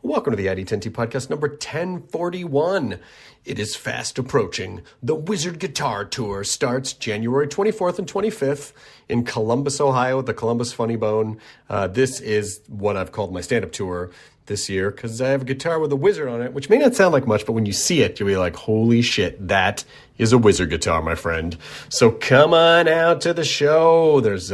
Welcome to the ID10T podcast number 1041. It is fast approaching. The Wizard Guitar Tour starts January 24th and 25th in Columbus, Ohio, at the Columbus Funny Bone. This is what I've called my stand-up tour this year because I have a guitar with a wizard on it, which may not sound like much, but when you see it, you'll be like, holy shit, that is a wizard guitar, my friend. So come on out to the show. There's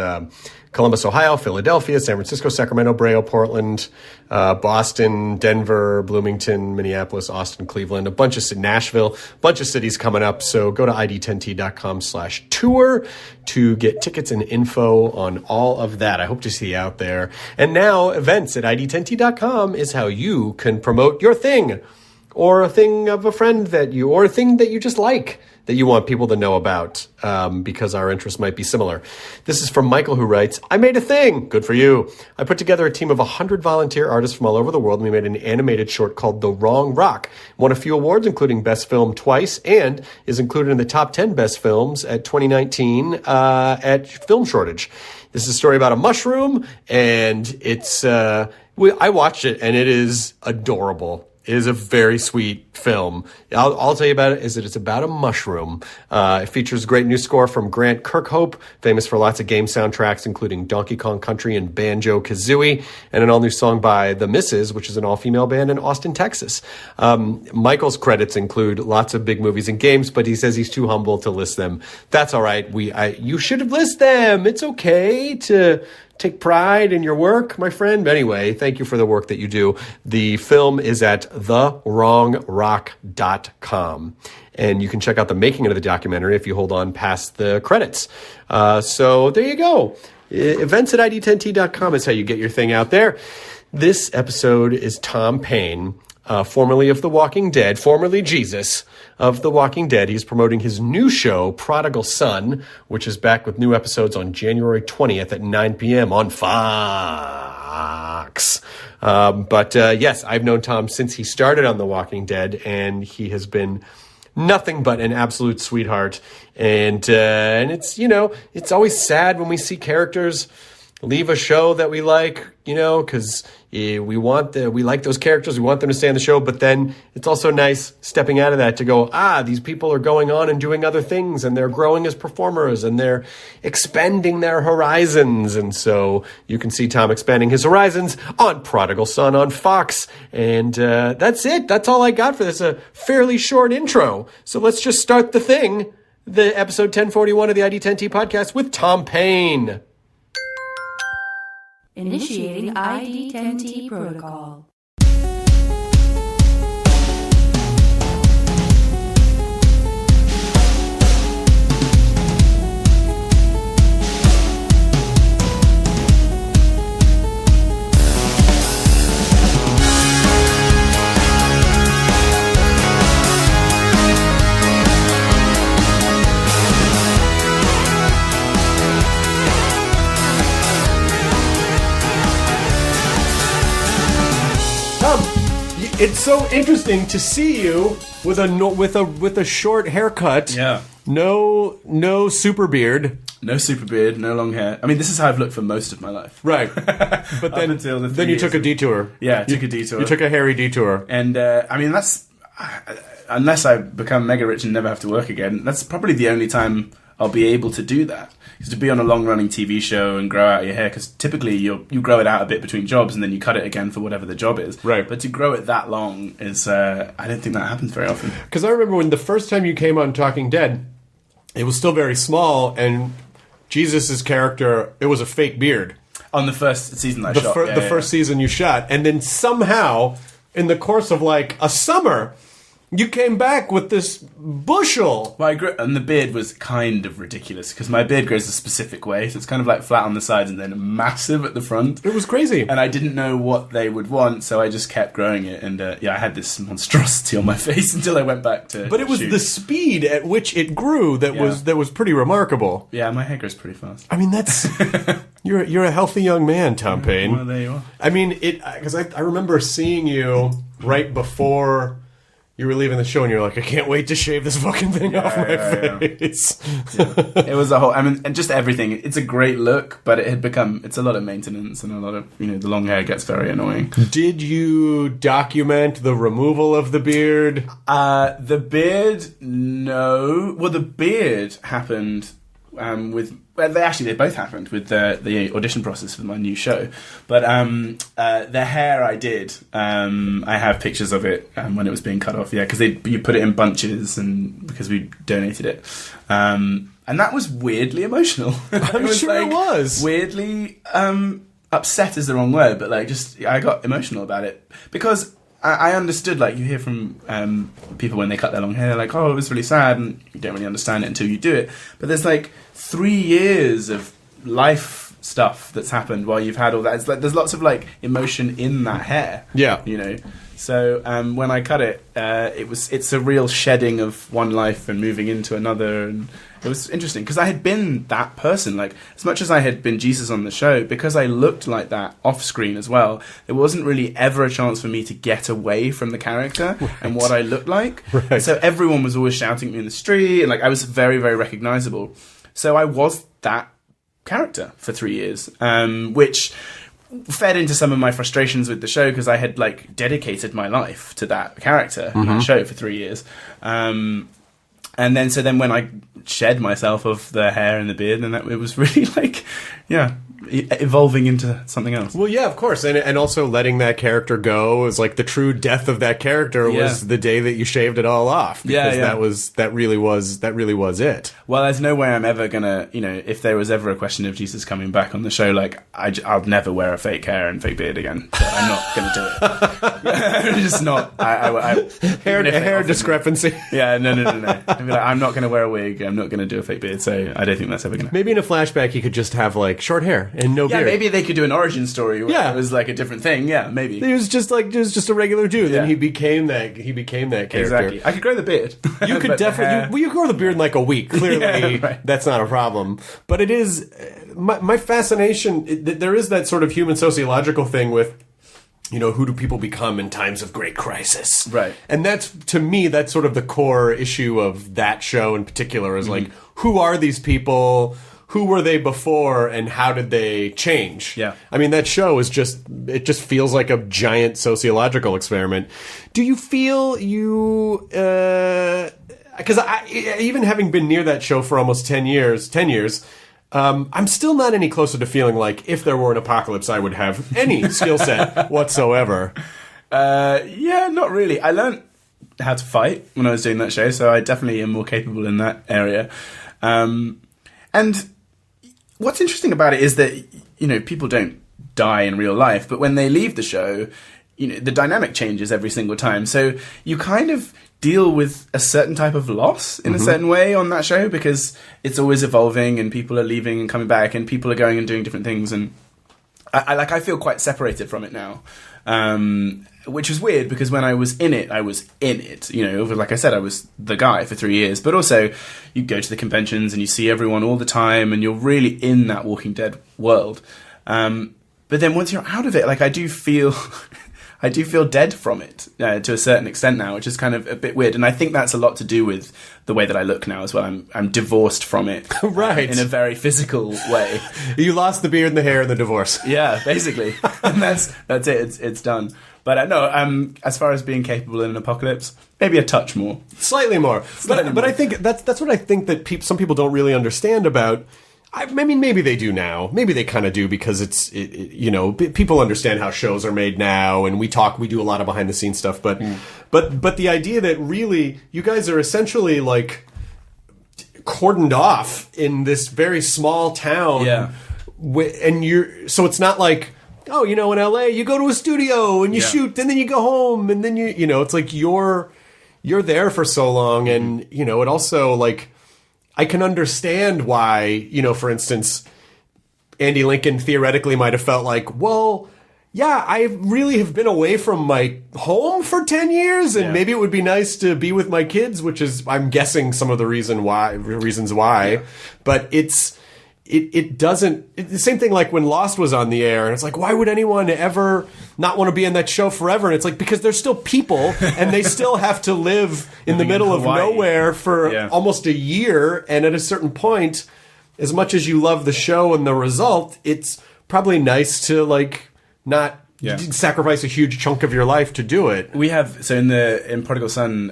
Columbus, Ohio, Philadelphia, San Francisco, Sacramento, Brea, Portland, Boston, Denver, Bloomington, Minneapolis, Austin, Cleveland, Nashville, a bunch of cities coming up. So go to id10t.com/tour to get tickets and info on all of that. I hope to see you out there. And now events at id10t.com is how you can promote your thing or a thing of a friend or a thing that you just like, that you want people to know about, because our interests might be similar. This is from Michael, who writes, I made a thing. Good for you. I put together a team of 100 volunteer artists from all over the world, and we made an animated short called The Wrong Rock. Won a few awards, including Best Film twice, and is included in the top 10 best films at 2019 at Film Shortage. This is a story about a mushroom, and it's I watched it, and it is adorable. It is a very sweet film. I'll tell you about it, is that it's about a mushroom. It features a great new score from Grant Kirkhope, famous for lots of game soundtracks, including Donkey Kong Country and Banjo-Kazooie, and an all-new song by The Misses, which is an all-female band in Austin, Texas. Michael's credits include lots of big movies and games, but he says he's too humble to list them. That's all right. You should have listed them. It's okay to take pride in your work, my friend. Anyway, thank you for the work that you do. The film is at thewrongrock.com. And you can check out the making of the documentary if you hold on past the credits. So there you go. Events at id10t.com is how you get your thing out there. This episode is Tom Payne, formerly of The Walking Dead, formerly Jesus of The Walking Dead. He's promoting his new show, Prodigal Son, which is back with new episodes on January 20th at 9 p.m. on Fox. Yes, I've known Tom since he started on The Walking Dead, and he has been nothing but an absolute sweetheart. And it's, it's always sad when we see characters leave a show that we like, because we like those characters. We want them to stay on the show. But then it's also nice stepping out of that to go, these people are going on and doing other things, and they're growing as performers, and they're expanding their horizons. And so you can see Tom expanding his horizons on Prodigal Son on Fox. And that's it. That's all I got for this. A fairly short intro. So let's just start the thing. The episode 1041 of the ID10T podcast with Tom Payne. Initiating ID10T protocol. It's so interesting to see you with a short haircut. Yeah. No super beard. No super beard, no long hair. I mean, this is how I've looked for most of my life. Right. But then you took a detour. Yeah, I took a detour. You took a hairy detour. And I mean, that's unless I become mega rich and never have to work again, that's probably the only time I'll be able to do that. Is to be on a long-running TV show and grow out your hair, because typically you grow it out a bit between jobs and then you cut it again for whatever the job is. Right. But to grow it that long is, I don't think that happens very often. Because I remember when the first time you came on Talking Dead, it was still very small, and Jesus' character, it was a fake beard. On the first season I shot. The first season you shot. And then somehow, in the course of like a summer, you came back with this bushel. Well, and the beard was kind of ridiculous because my beard grows a specific way, so it's kind of like flat on the sides and then massive at the front. It was crazy. And I didn't know what they would want, so I just kept growing it. And I had this monstrosity on my face until I went back to But it was shoot. the speed at which it grew that was pretty remarkable. Yeah, my hair grows pretty fast. I mean, that's... You're a healthy young man, Tom Payne. Well, there you are. I mean, because I remember seeing you right before You were leaving the show and you're like, I can't wait to shave this fucking thing off my face. It was a whole, I mean, and just everything. It's a great look, but it's a lot of maintenance and a lot of, the long hair gets very annoying. Did you document the removal of the beard? The beard, no. Well, the beard happened they both happened with the audition process for my new show. But the hair I did, I have pictures of it when it was being cut off, because you put it in bunches and because we donated it. And that was weirdly emotional. I'm sure it was. Weirdly upset is the wrong word, but I got emotional about it. Because I understood, you hear from people when they cut their long hair, it was really sad, and you don't really understand it until you do it. But there's 3 years of life stuff that's happened while you've had all that. It's there's lots of emotion in that hair. Yeah. So when I cut it, it's a real shedding of one life and moving into another, and it was interesting because I had been that person. As much as I had been Jesus on the show, because I looked like that off screen as well, there wasn't really ever a chance for me to get away from the character and what I looked like. Right. So everyone was always shouting at me in the street, and I was very, very recognizable. So I was that character for 3 years, which fed into some of my frustrations with the show because I had dedicated my life to that character in that show for 3 years. And then when I shed myself of the hair and the beard, then it was really evolving into something else. Well, yeah, of course, and also letting that character go was the true death of that character was the day that you shaved it all off. Because that really was it. Well, there's no way I'm ever gonna, if there was ever a question of Jesus coming back on the show, I'll never wear a fake hair and fake beard again. So I'm not gonna do it. Just not. Hair discrepancy. Yeah, no. I'd be I'm not gonna wear a wig. I'm not gonna do a fake beard. So I don't think that's ever gonna. Maybe in a flashback he could just have short hair and no beard. Yeah, maybe they could do an origin story where it was a different thing. Yeah, maybe. He was just just a regular dude. Yeah. Then he became that character. Exactly. I could grow the beard. You could definitely you grow the beard in a week. Clearly, that's not a problem. But it is my fascination. There is that sort of human sociological thing with, who do people become in times of great crisis? Right. And to me, that's sort of the core issue of that show in particular is who are these people? Who were they before and how did they change? Yeah. I mean, that show is just feels like a giant sociological experiment. Do you feel because even having been near that show for almost 10 years, I'm still not any closer to feeling if there were an apocalypse, I would have any skill set whatsoever. Yeah, not really. I learned how to fight when I was doing that show, so I definitely am more capable in that area. And what's interesting about it is that, people don't die in real life, but when they leave the show, the dynamic changes every single time. So you kind of deal with a certain type of loss in a certain way on that show because it's always evolving and people are leaving and coming back and people are going and doing different things. And I feel quite separated from it now. Which was weird because when I was in it. Like I said, I was the guy for 3 years. But also, you go to the conventions and you see everyone all the time and you're really in that Walking Dead world. But then once you're out of it, I do feel dead from it to a certain extent now, which is kind of a bit weird. And I think that's a lot to do with the way that I look now as well. I'm divorced from it, right? In a very physical way. You lost the beard and the hair in the divorce. Yeah, basically, and that's it. It's done. But no, as far as being capable in an apocalypse, maybe a touch more, slightly more. But I think that's what I think that some people don't really understand about. I mean, maybe they do now. Maybe they kind of do because people understand how shows are made now, and we do a lot of behind the scenes stuff. But the idea that really you guys are essentially cordoned off in this very small town, and so it's not in LA you go to a studio and you shoot and then you go home and then it's you're there for so long, and it also I can understand why, for instance, Andy Lincoln theoretically might have felt well, yeah, I really have been away from my home for 10 years, and maybe it would be nice to be with my kids, which is, I'm guessing, some of the reasons why. Yeah. But it doesn't. It's the same thing like when Lost was on the air, and it's like, why would anyone ever not want to be in that show forever? And it's like, because they're still people, and they still have to live in the middle of nowhere for almost a year. And at a certain point, as much as you love the show and the result, it's probably nice to like not sacrifice a huge chunk of your life to do it. We have, so in Prodigal Son,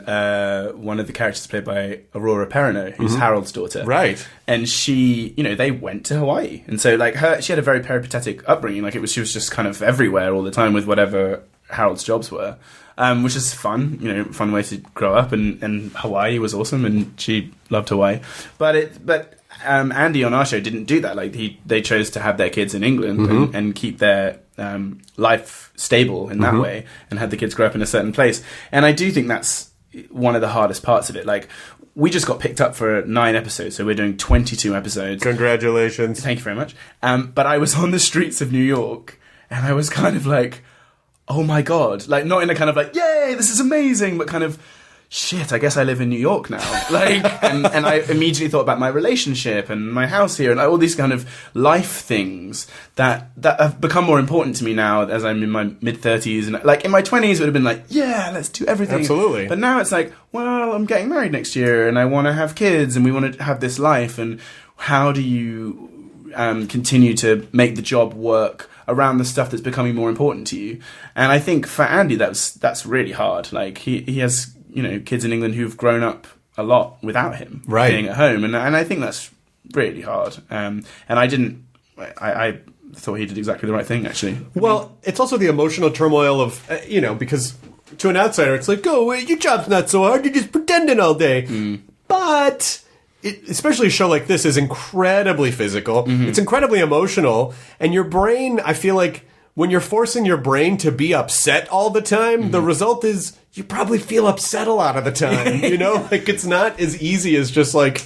one of the characters played by Aurora Perrineau, who's Harold's daughter. Right. And she, they went to Hawaii. And so like she had a very peripatetic upbringing. Like she was just kind of everywhere all the time with whatever Harold's jobs were. Which is fun, fun way to grow up. And Hawaii was awesome, and she loved Hawaii. But Andy on our show didn't do that. Like they chose to have their kids in England and keep their life stable in that way, and had the kids grow up in a certain place. And I do think that's one of the hardest parts of it. Like we just got picked up for 9 episodes, so we're doing 22 episodes. Congratulations. Thank you very much. But I was on the streets of New York, and I was kind of like, oh my God. Like not in a kind of like, yay, this is amazing, but kind of, shit, I guess I live in New York now. Like, and I immediately thought about my relationship and my house here and all these kind of life things that have become more important to me now as I'm in my mid-30s. And like in my 20s, it would have been like, yeah, let's do everything. Absolutely. But now it's like, well, I'm getting married next year and I want to have kids and we want to have this life. And how do you continue to make the job work around the stuff that's becoming more important to you? And I think for Andy, that's really hard. Like he has, kids in England who've grown up a lot without him being at home. And I think that's really hard. And I thought he did exactly the right thing, actually. Well, it's also the emotional turmoil of, because to an outsider, it's like, oh, your job's not so hard. You're just pretending all day. But especially a show like this is incredibly physical. It's incredibly emotional. And your brain, I feel like, when you're forcing your brain to be upset all the time, the result is you probably feel upset a lot of the time. Like it's not as easy as just like,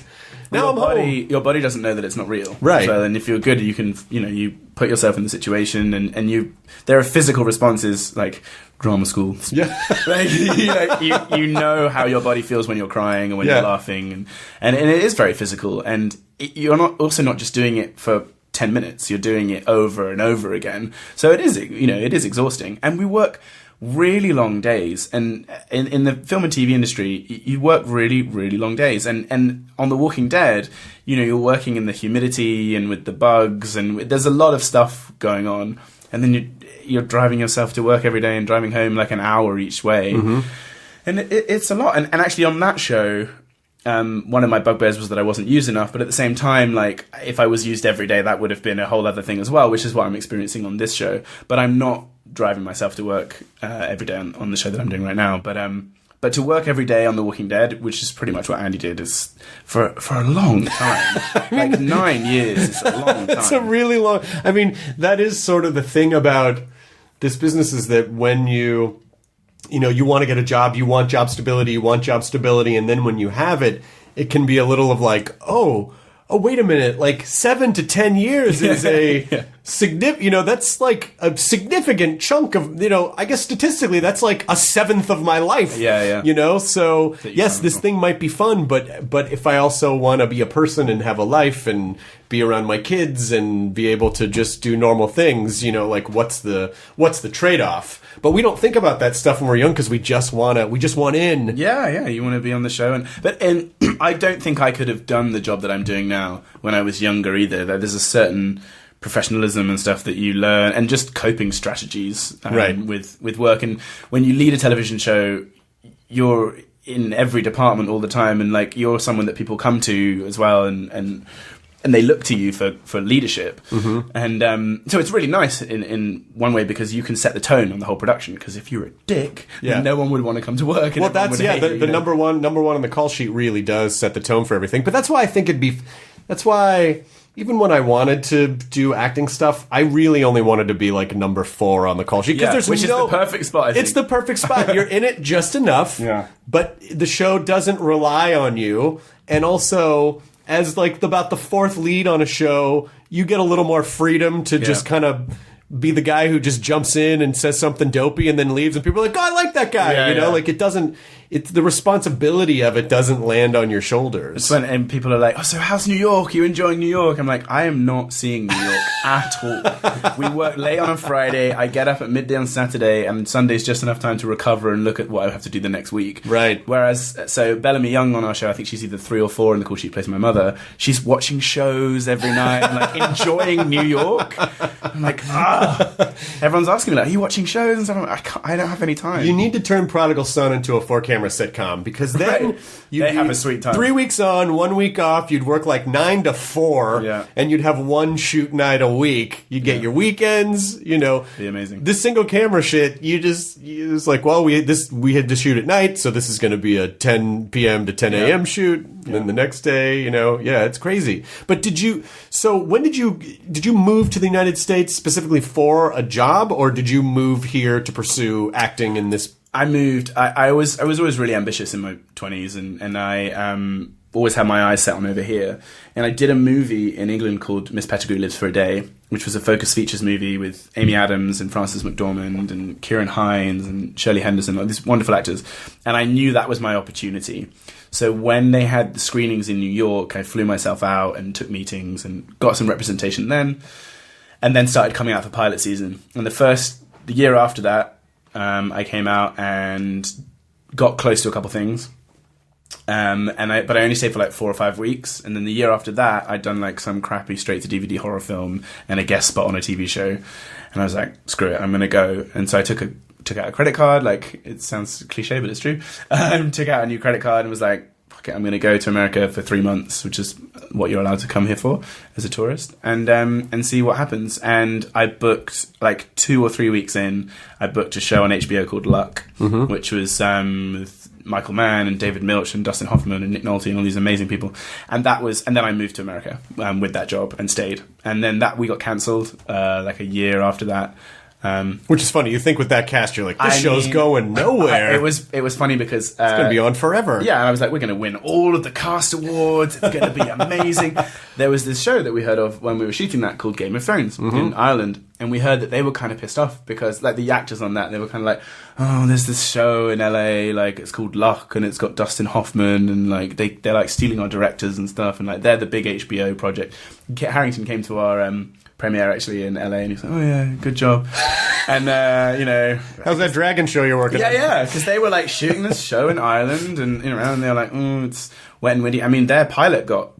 now I'm home. Your body doesn't know that it's not real. Right. So, and if you're good, you can, you put yourself in the situation and there are physical responses like drama school. Yeah. Like, you know how your body feels when you're crying and when you're laughing. And it is very physical. And you're not just doing it for 10 minutes, you're doing it over and over again. So it is exhausting. And we work really long days. And in the film and TV industry, you work really, really long days. And on The Walking Dead, you're working in the humidity and with the bugs, and there's a lot of stuff going on. And then you're driving yourself to work every day and driving home like an hour each way. And it's a lot. And actually on that show, one of my bugbears was that I wasn't used enough, but at the same time, like, if I was used every day, that would have been a whole other thing as well, which is what I'm experiencing on this show. But I'm not driving myself to work every day on the show that I'm doing right now. But to work every day on The Walking Dead, which is pretty much what Andy did, is for a long time. Like 9 years is a long time. It's a really long... I mean, that is sort of the thing about this business, is that when you want to get a job, you want job stability, and then when you have it, it can be a little of like, oh, wait a minute, like 7 to 10 years is a significant, that's like a significant chunk of, I guess statistically, that's like a seventh of my life. Yeah. So yes, this thing might be fun, but if I also want to be a person and have a life and be around my kids and be able to just do normal things, like what's the trade-off? But we don't think about that stuff when we're young because we just want in. Yeah, you want to be on the show, and I don't think I could have done the job that I'm doing now when I was younger either. There's a certain professionalism and stuff that you learn, and just coping strategies with work. And when you lead a television show, you're in every department all the time, and like you're someone that people come to as well, and they look to you for leadership. And so it's really nice in one way because you can set the tone on the whole production, because if you're a dick, then no one would want to come to work. And well, that's the number one on the call sheet really does set the tone for everything. But that's why I think that's why even when I wanted to do acting stuff, I really only wanted to be like number 4 on the call sheet, because which is the perfect spot. I think. It's the perfect spot. You're in it just enough, but the show doesn't rely on you, and also, as like about the 4th lead on a show, you get a little more freedom to just kind of be the guy who just jumps in and says something dopey and then leaves, and people are like, oh, I like that guy. Like it doesn't, it's the responsibility of it doesn't land on your shoulders. And people are like, oh, so how's New York? Are you enjoying New York? I'm like, I am not seeing New York at all. We work late on a Friday. I get up at midday on Saturday, and Sunday's just enough time to recover and look at what I have to do the next week. Right. Whereas, so Bellamy Young on our show, I think she's either 3 or 4 in the call she plays my mother. She's watching shows every night and like enjoying New York. I'm like, everyone's asking me like, are you watching shows and stuff? I'm like, I don't have any time. You need to turn Prodigal Son into a 4-camera sitcom, because then they have a sweet time. 3 weeks on, 1 week off. You'd work like 9 to 4, and you'd have one shoot night a week. You get your weekends. You know, be amazing. This single camera shit, it's like, well, we had to shoot at night, so this is going to be a 10 p.m. to 10 a.m. shoot. And then the next day, it's crazy. But when did you move to the United States specifically for a job, or did you move here to pursue acting in this? I moved. I was always really ambitious in my 20s, and I always had my eyes set on over here. And I did a movie in England called Miss Pettigrew Lives for a Day, which was a focus features movie with Amy Adams and Frances McDormand and Kieran Hines and Shirley Henderson, all these wonderful actors. And I knew that was my opportunity. So when they had the screenings in New York, I flew myself out and took meetings and got some representation then, and then started coming out for pilot season. And the year after that, I came out and got close to a couple things. But I only stayed for like 4 or 5 weeks, and then the year after that, I'd done like some crappy straight-to-DVD horror film and a guest spot on a TV show, and I was like, screw it, I'm gonna go. And so I took out a credit card. Like, it sounds cliche, but it's true. Took out a new credit card and was like, fuck it, I'm gonna go to America for 3 months, which is what you're allowed to come here for as a tourist, and see what happens. And I booked like 2 or 3 weeks in. I booked a show on HBO called Luck, which was with Michael Mann and David Milch and Dustin Hoffman and Nick Nolte and all these amazing people. And then I moved to America with that job and stayed. And then we got cancelled like a year after that. Which is funny. You think with that cast, you're like, this show's going nowhere. It was funny because it's going to be on forever. Yeah, and I was like, we're going to win all of the cast awards. It's going to be amazing. There was this show that we heard of when we were shooting that called Game of Thrones in Ireland, and we heard that they were kind of pissed off because like the actors on that, they were kind of like, oh, there's this show in LA, like it's called Luck, and it's got Dustin Hoffman, and like they're like stealing our directors and stuff, and like they're the big HBO project. Kit Harington came to our premiere actually in LA, and he was like, oh yeah, good job. And how's that dragon show you're working on? Yeah, because they were like shooting this show in Ireland, and and they were like, it's wet and windy. I mean, their pilot got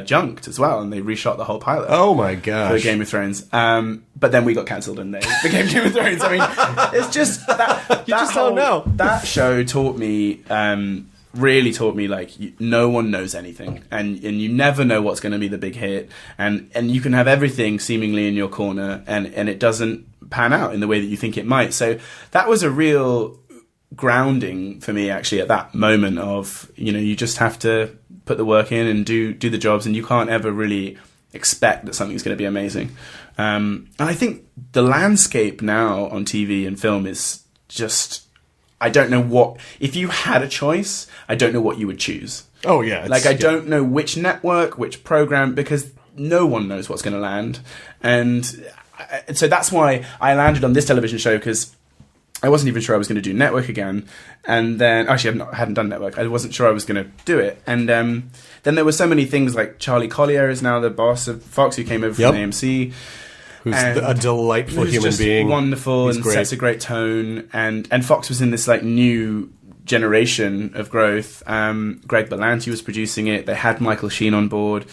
junked as well, and they reshot the whole pilot. Oh my gosh, for Game of Thrones. But then we got cancelled, and they became Game of Thrones. I mean, it's just that you just don't know. That show taught me. Really taught me like no one knows anything, and you never know what's going to be the big hit, and you can have everything seemingly in your corner, and it doesn't pan out in the way that you think it might. So that was a real grounding for me actually at that moment of you just have to put the work in and do the jobs, and you can't ever really expect that something's going to be amazing. And I think the landscape now on TV and film is just. I don't know what... If you had a choice, I don't know what you would choose. Oh, yeah. I don't know which network, which program, because no one knows what's going to land. And so that's why I landed on this television show, because I wasn't even sure I was going to do network again. And then... Actually, I hadn't done network. I wasn't sure I was going to do it. And then there were so many things, like Charlie Collier is now the boss of Fox, who came over from AMC. Who's a delightful human being. Wonderful. He's and great. Sets a great tone. And Fox was in this like new generation of growth. Greg Berlanti was producing it. They had Michael Sheen on board.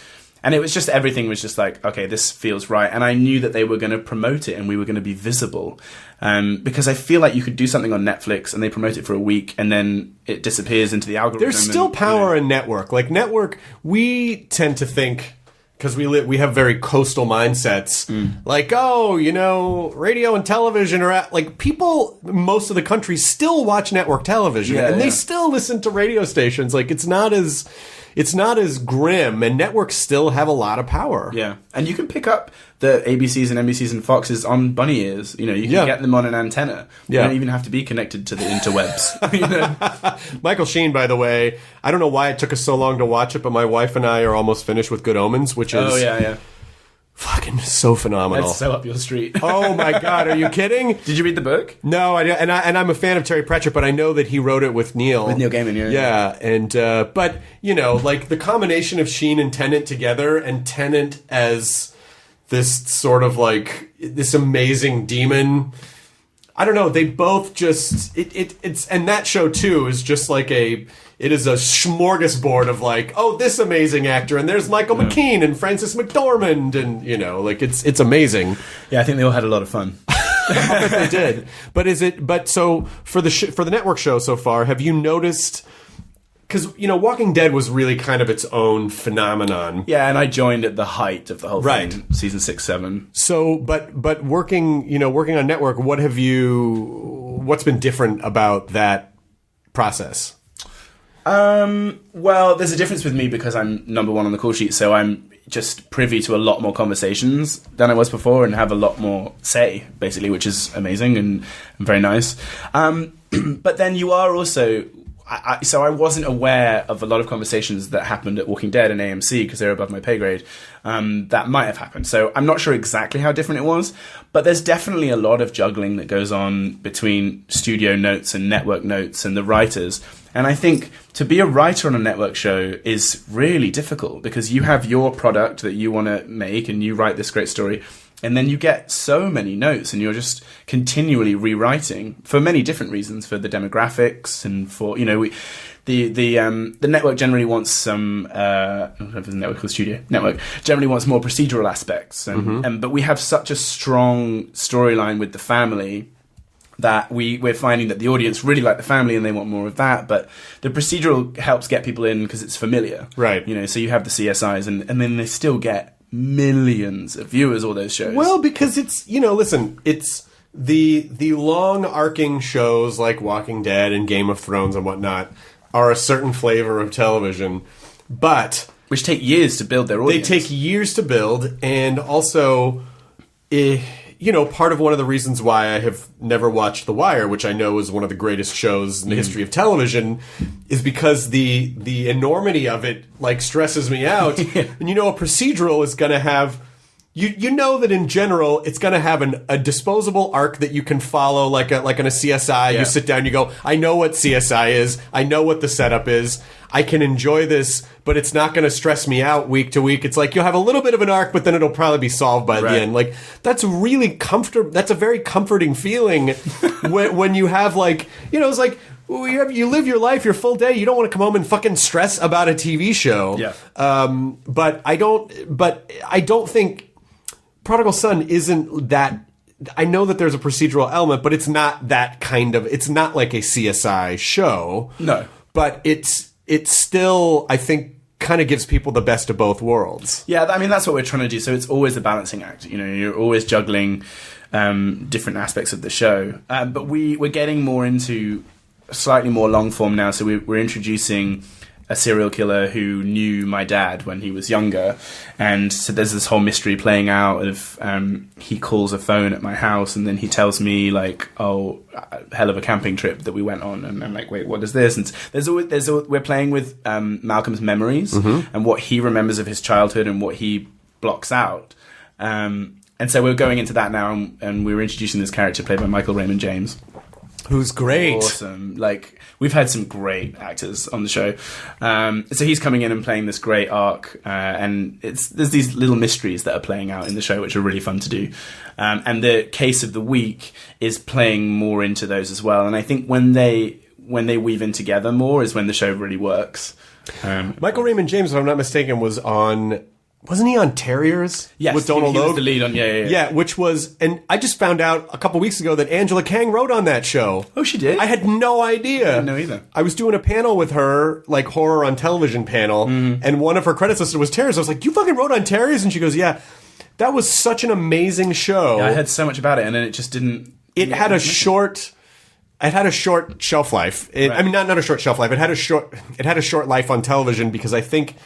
And it was just, everything was just like, okay, this feels right. And I knew that they were going to promote it and we were going to be visible. Because I feel like you could do something on Netflix and they promote it for a week and then it disappears into the algorithm. There's still power in network. Like network, we tend to think... Because we have very coastal mindsets, like, radio and television are like people. Most of the country still watch network television, and they still listen to radio stations. Like it's not as grim, and networks still have a lot of power. Yeah, and you can pick up the ABCs and NBCs and Foxes on bunny ears. You can get them on an antenna. You don't even have to be connected to the interwebs. Michael Sheen, by the way, I don't know why it took us so long to watch it, but my wife and I are almost finished with Good Omens, which is fucking so phenomenal. That's so up your street. Oh my God, are you kidding? Did you read the book? No, and I'm a fan of Terry Pratchett, but I know that he wrote it with Neil. With Neil Gaiman, yeah. Yeah, and but you know, like the combination of Sheen and Tennant together, and Tennant as this sort of like this amazing demon. I don't know. They both just it's and that show too is just like it is a smorgasbord of like, oh, this amazing actor, and there's Michael McKean and Frances McDormand, and you know, like it's amazing. Yeah, I think they all had a lot of fun. I bet they did. But so for the network show so far, have you noticed? Because, you know, Walking Dead was really kind of its own phenomenon. Yeah, and I joined at the height of the whole thing, season 6, 7. So, but working on network, what's been different about that process? Well, there's a difference with me because I'm number one on the call sheet, so I'm just privy to a lot more conversations than I was before and have a lot more say, basically, which is amazing and very nice. But then you are also... So I wasn't aware of a lot of conversations that happened at Walking Dead and AMC because they're above my pay grade. That might have happened. So I'm not sure exactly how different it was, but there's definitely a lot of juggling that goes on between studio notes and network notes and the writers. And I think to be a writer on a network show is really difficult because you have your product that you want to make and you write this great story. And then you get so many notes and you're just continually rewriting for many different reasons, for the demographics and for, you know, the network generally wants some, I don't know if it's a network or studio, network generally wants more procedural aspects. But we have such a strong storyline with the family that we're finding that the audience really like the family and they want more of that. But the procedural helps get people in because it's familiar. Right. You know, so you have the CSIs and then they still get millions of viewers, all those shows. Well, because it's, you know, listen, it's the long arcing shows like Walking Dead and Game of Thrones and whatnot are a certain flavor of television, but which take years to build their audience. They take years to build, and also, you know, part of one of the reasons why I have never watched The Wire, which I know is one of the greatest shows in the history of television, is because the enormity of it like stresses me out. And you know, a procedural is going to have you know that in general it's going to have a disposable arc that you can follow like in a CSI. You sit down, you go, I know what CSI is, I know what the setup is, I can enjoy this, but it's not going to stress me out week to week. It's like you'll have a little bit of an arc, but then it'll probably be solved by the end. Like that's really comfortable. That's a very comforting feeling when you have like, you know, it's like you live your life, your full day. You don't want to come home and fucking stress about a TV show. Yeah. But I don't think Prodigal Son isn't that. I know that there's a procedural element, but it's not that kind of. It's not like a CSI show. No. But it's still, I think, kind of gives people the best of both worlds. Yeah, I mean, that's what we're trying to do. So it's always a balancing act. You know, you're always juggling different aspects of the show. But we're getting more into slightly more long form now. So we're introducing a serial killer who knew my dad when he was younger. And so there's this whole mystery playing out of he calls a phone at my house and then he tells me like, oh, hell of a camping trip that we went on. And I'm like, wait, what is this? And we're playing with Malcolm's memories and what he remembers of his childhood and what he blocks out. And so we're going into that now and we're introducing this character played by Michael Raymond James. Who's great. Awesome. Like, we've had some great actors on the show. So he's coming in and playing this great arc. And there's these little mysteries that are playing out in the show, which are really fun to do. And the case of the week is playing more into those as well. And I think when they weave in together more is when the show really works. Michael Raymond James, if I'm not mistaken, wasn't he on Terriers? Yes, with Donald he was Logue? the lead on, yeah. Yeah, which was, and I just found out a couple weeks ago that Angela Kang wrote on that show. Oh, she did? I had no idea. I didn't know either. I was doing a panel with her, like horror on television panel, and one of her credits listed was Terriers. I was like, you fucking wrote on Terriers? And she goes, yeah. That was such an amazing show. Yeah, I heard so much about it, and then it just didn't... It had a short shelf life. I mean, not a short shelf life. It had a short life on television because I think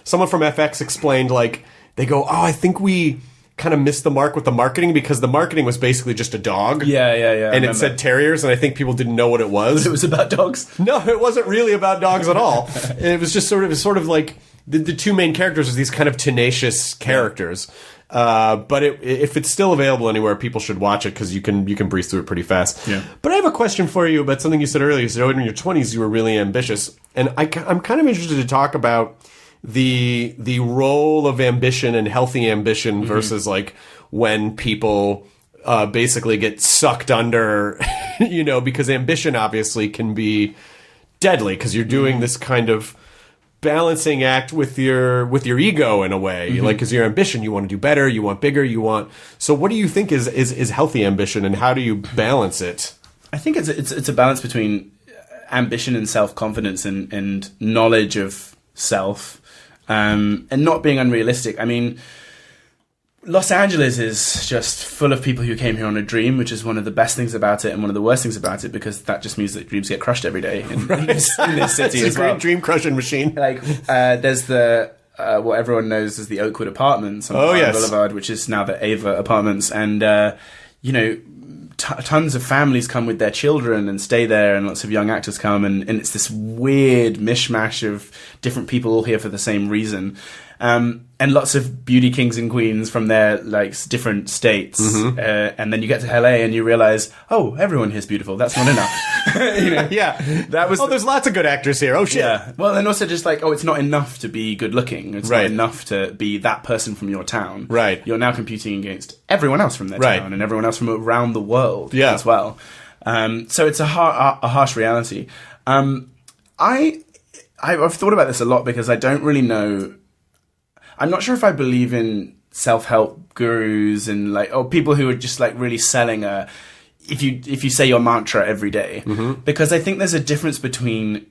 someone from FX explained, like, they go, oh, I think we kind of missed the mark with the marketing because the marketing was basically just a dog. Yeah. And it said Terriers, and I think people didn't know what it was. It was about dogs? No, it wasn't really about dogs at all. It was just sort of like the two main characters are these kind of tenacious characters. But if it's still available anywhere, people should watch it because you can breeze through it pretty fast. Yeah. But I have a question for you about something you said earlier. You said in your 20s you were really ambitious, and I'm kind of interested to talk about the role of ambition and healthy ambition versus like when people basically get sucked under, because ambition obviously can be deadly because you're doing this kind of balancing act with your ego in a way, like, because your ambition, you want to do better, you want bigger, so what do you think is healthy ambition, and how do you balance it? I think it's a balance between ambition and self-confidence and knowledge of self, and not being unrealistic. I mean, Los Angeles is just full of people who came here on a dream, which is one of the best things about it and one of the worst things about it, because that just means that dreams get crushed every day in this city it's as a well. great dream crushing machine. Like, there's the what everyone knows as the Oakwood Apartments on Boulevard, which is now the Ava Apartments, and tons of families come with their children and stay there, and lots of young actors come, and it's this weird mishmash of different people all here for the same reason. And lots of beauty kings and queens from their like different states, and then you get to LA and you realize, oh, everyone here's beautiful. That's not enough. Yeah, that was. There's lots of good actors here. Oh shit. Yeah. Well, and also just like, it's not enough to be good looking. It's not enough to be that person from your town. Right. You're now competing against everyone else from their town and everyone else from around the world as well. So it's a harsh reality. I've thought about this a lot because I don't really know. I'm not sure if I believe in self-help gurus and like, people who are just like really selling if you say your mantra every day, because I think there's a difference between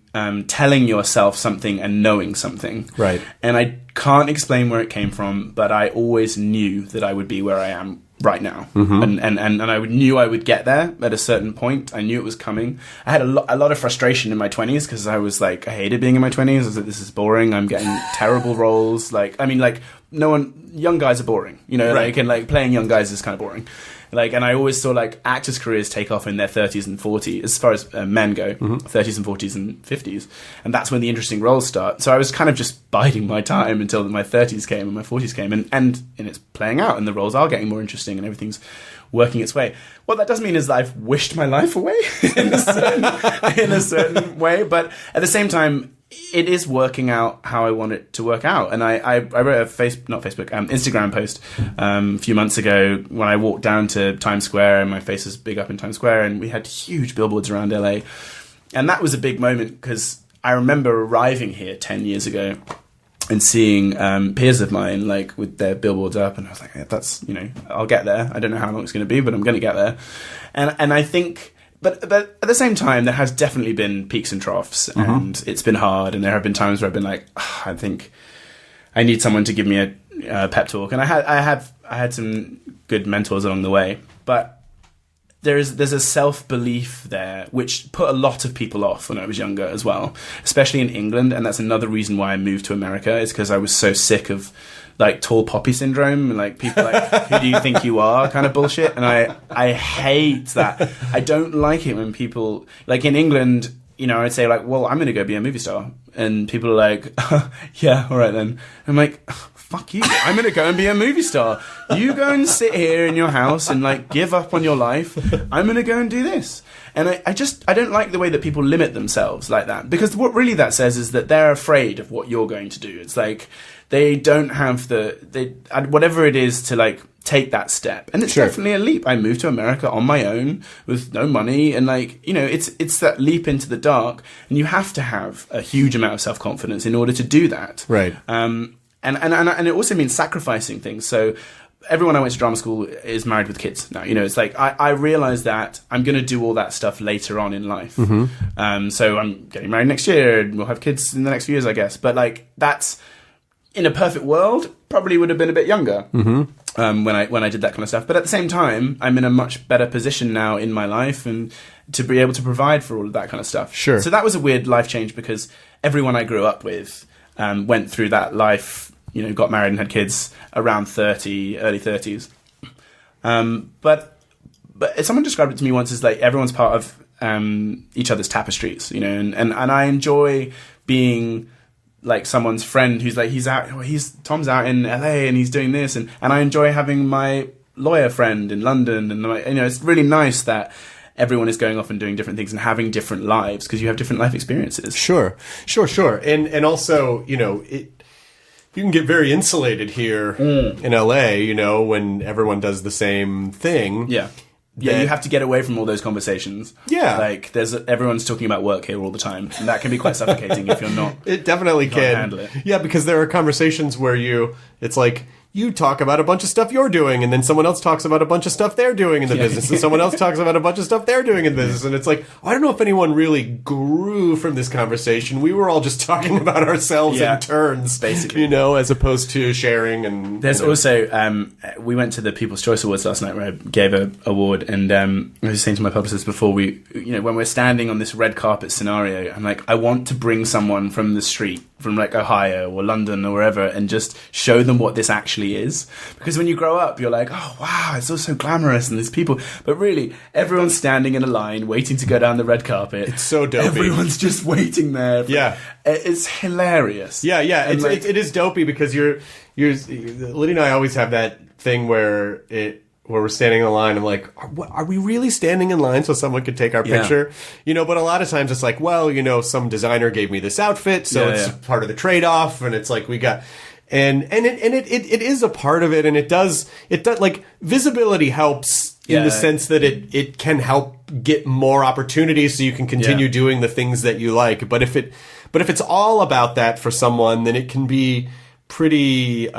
telling yourself something and knowing something. Right. And I can't explain where it came from, but I always knew that I would be where I am right now. And I knew I would get there at a certain point. I knew it was coming. I had a lot of frustration in my 20s because I was like, I hated being in my 20s. I was like, this is boring. I'm getting terrible roles. Young guys are boring, and playing young guys is kind of boring. And I always saw actors' careers take off in their 30s and 40s, as far as men go, 30s and 40s and 50s. And that's when the interesting roles start. So I was kind of just biding my time until my 30s came and my 40s came. And it's playing out, and the roles are getting more interesting and everything's working its way. What that does mean is that I've wished my life away in a certain way. But at the same time, it is working out how I want it to work out. And I wrote a Instagram post a few months ago when I walked down to Times Square, and my face is big up in Times Square, and we had huge billboards around LA. And that was a big moment because I remember arriving here 10 years ago and seeing peers of mine with their billboards up, and I was like, that's, I'll get there. I don't know how long it's going to be, but I'm going to get there. And I think... But at the same time, there has definitely been peaks and troughs, and it's been hard. And there have been times where I've been like, I think I need someone to give me a pep talk. And I had some good mentors along the way. But there's a self-belief there which put a lot of people off when I was younger as well, especially in England. And that's another reason why I moved to America, is because I was so sick of tall poppy syndrome and people who do you think you are kind of bullshit. And I hate that. I don't like it when people in England, I'd say well, I'm going to go be a movie star. And people are like, yeah, all right then. I'm like, fuck you. I'm going to go and be a movie star. You go and sit here in your house and give up on your life. I'm going to go and do this. And I don't like the way that people limit themselves like that, because what really that says is that they're afraid of what you're going to do. It's they don't have whatever it is to take that step. And it's definitely a leap. I moved to America on my own with no money, and it's that leap into the dark, and you have to have a huge amount of self-confidence in order to do that. Right. And it also means sacrificing things. So everyone I went to drama school is married with kids now. It's I realize that I'm going to do all that stuff later on in life. So I'm getting married next year, and we'll have kids in the next few years, I guess. But that's, in a perfect world, probably would have been a bit younger when I did that kind of stuff. But at the same time, I'm in a much better position now in my life, and to be able to provide for all of that kind of stuff. Sure. So that was a weird life change, because everyone I grew up with went through that life, got married and had kids around 30, early 30s. But someone described it to me once as everyone's part of each other's tapestries, and I enjoy being like someone's friend who's like Tom's out in LA and he's doing this, and I enjoy having my lawyer friend in London, and like, it's really nice that everyone is going off and doing different things and having different lives because you have different life experiences. Sure. And also, you can get very insulated here in LA, when everyone does the same thing. Yeah. Yeah, you have to get away from all those conversations. Yeah. Like, everyone's talking about work here all the time, and that can be quite suffocating if you're not. It definitely can handle it. Yeah, because there are conversations where it's like, you talk about a bunch of stuff you're doing, and then someone else talks about a bunch of stuff they're doing in the business, and someone else talks about a bunch of stuff they're doing in the business, and it's like, I don't know if anyone really grew from this conversation. We were all just talking about ourselves in turns, basically, as opposed to sharing. And there's also, we went to the People's Choice Awards last night where I gave an award, and I was saying to my publicist before when we're standing on this red carpet scenario, I'm like, I want to bring someone from the street, from like Ohio or London or wherever, and just show them what this actually is. Because when you grow up, you're like, oh wow, it's all so glamorous and there's people, but really everyone's standing in a line waiting to go down the red carpet. It's so dopey. Everyone's just waiting there. It's hilarious. And it is dopey because Liddy and I always have that thing where we're standing in line. I'm like, are we really standing in line so someone could take our picture? But a lot of times it's like, well, some designer gave me this outfit, so it's part of the trade-off, and it's like we got, and it is a part of it, and it does like visibility helps in the sense that it can help get more opportunities so you can continue doing the things that you like. But if it's all about that for someone, then it can be pretty.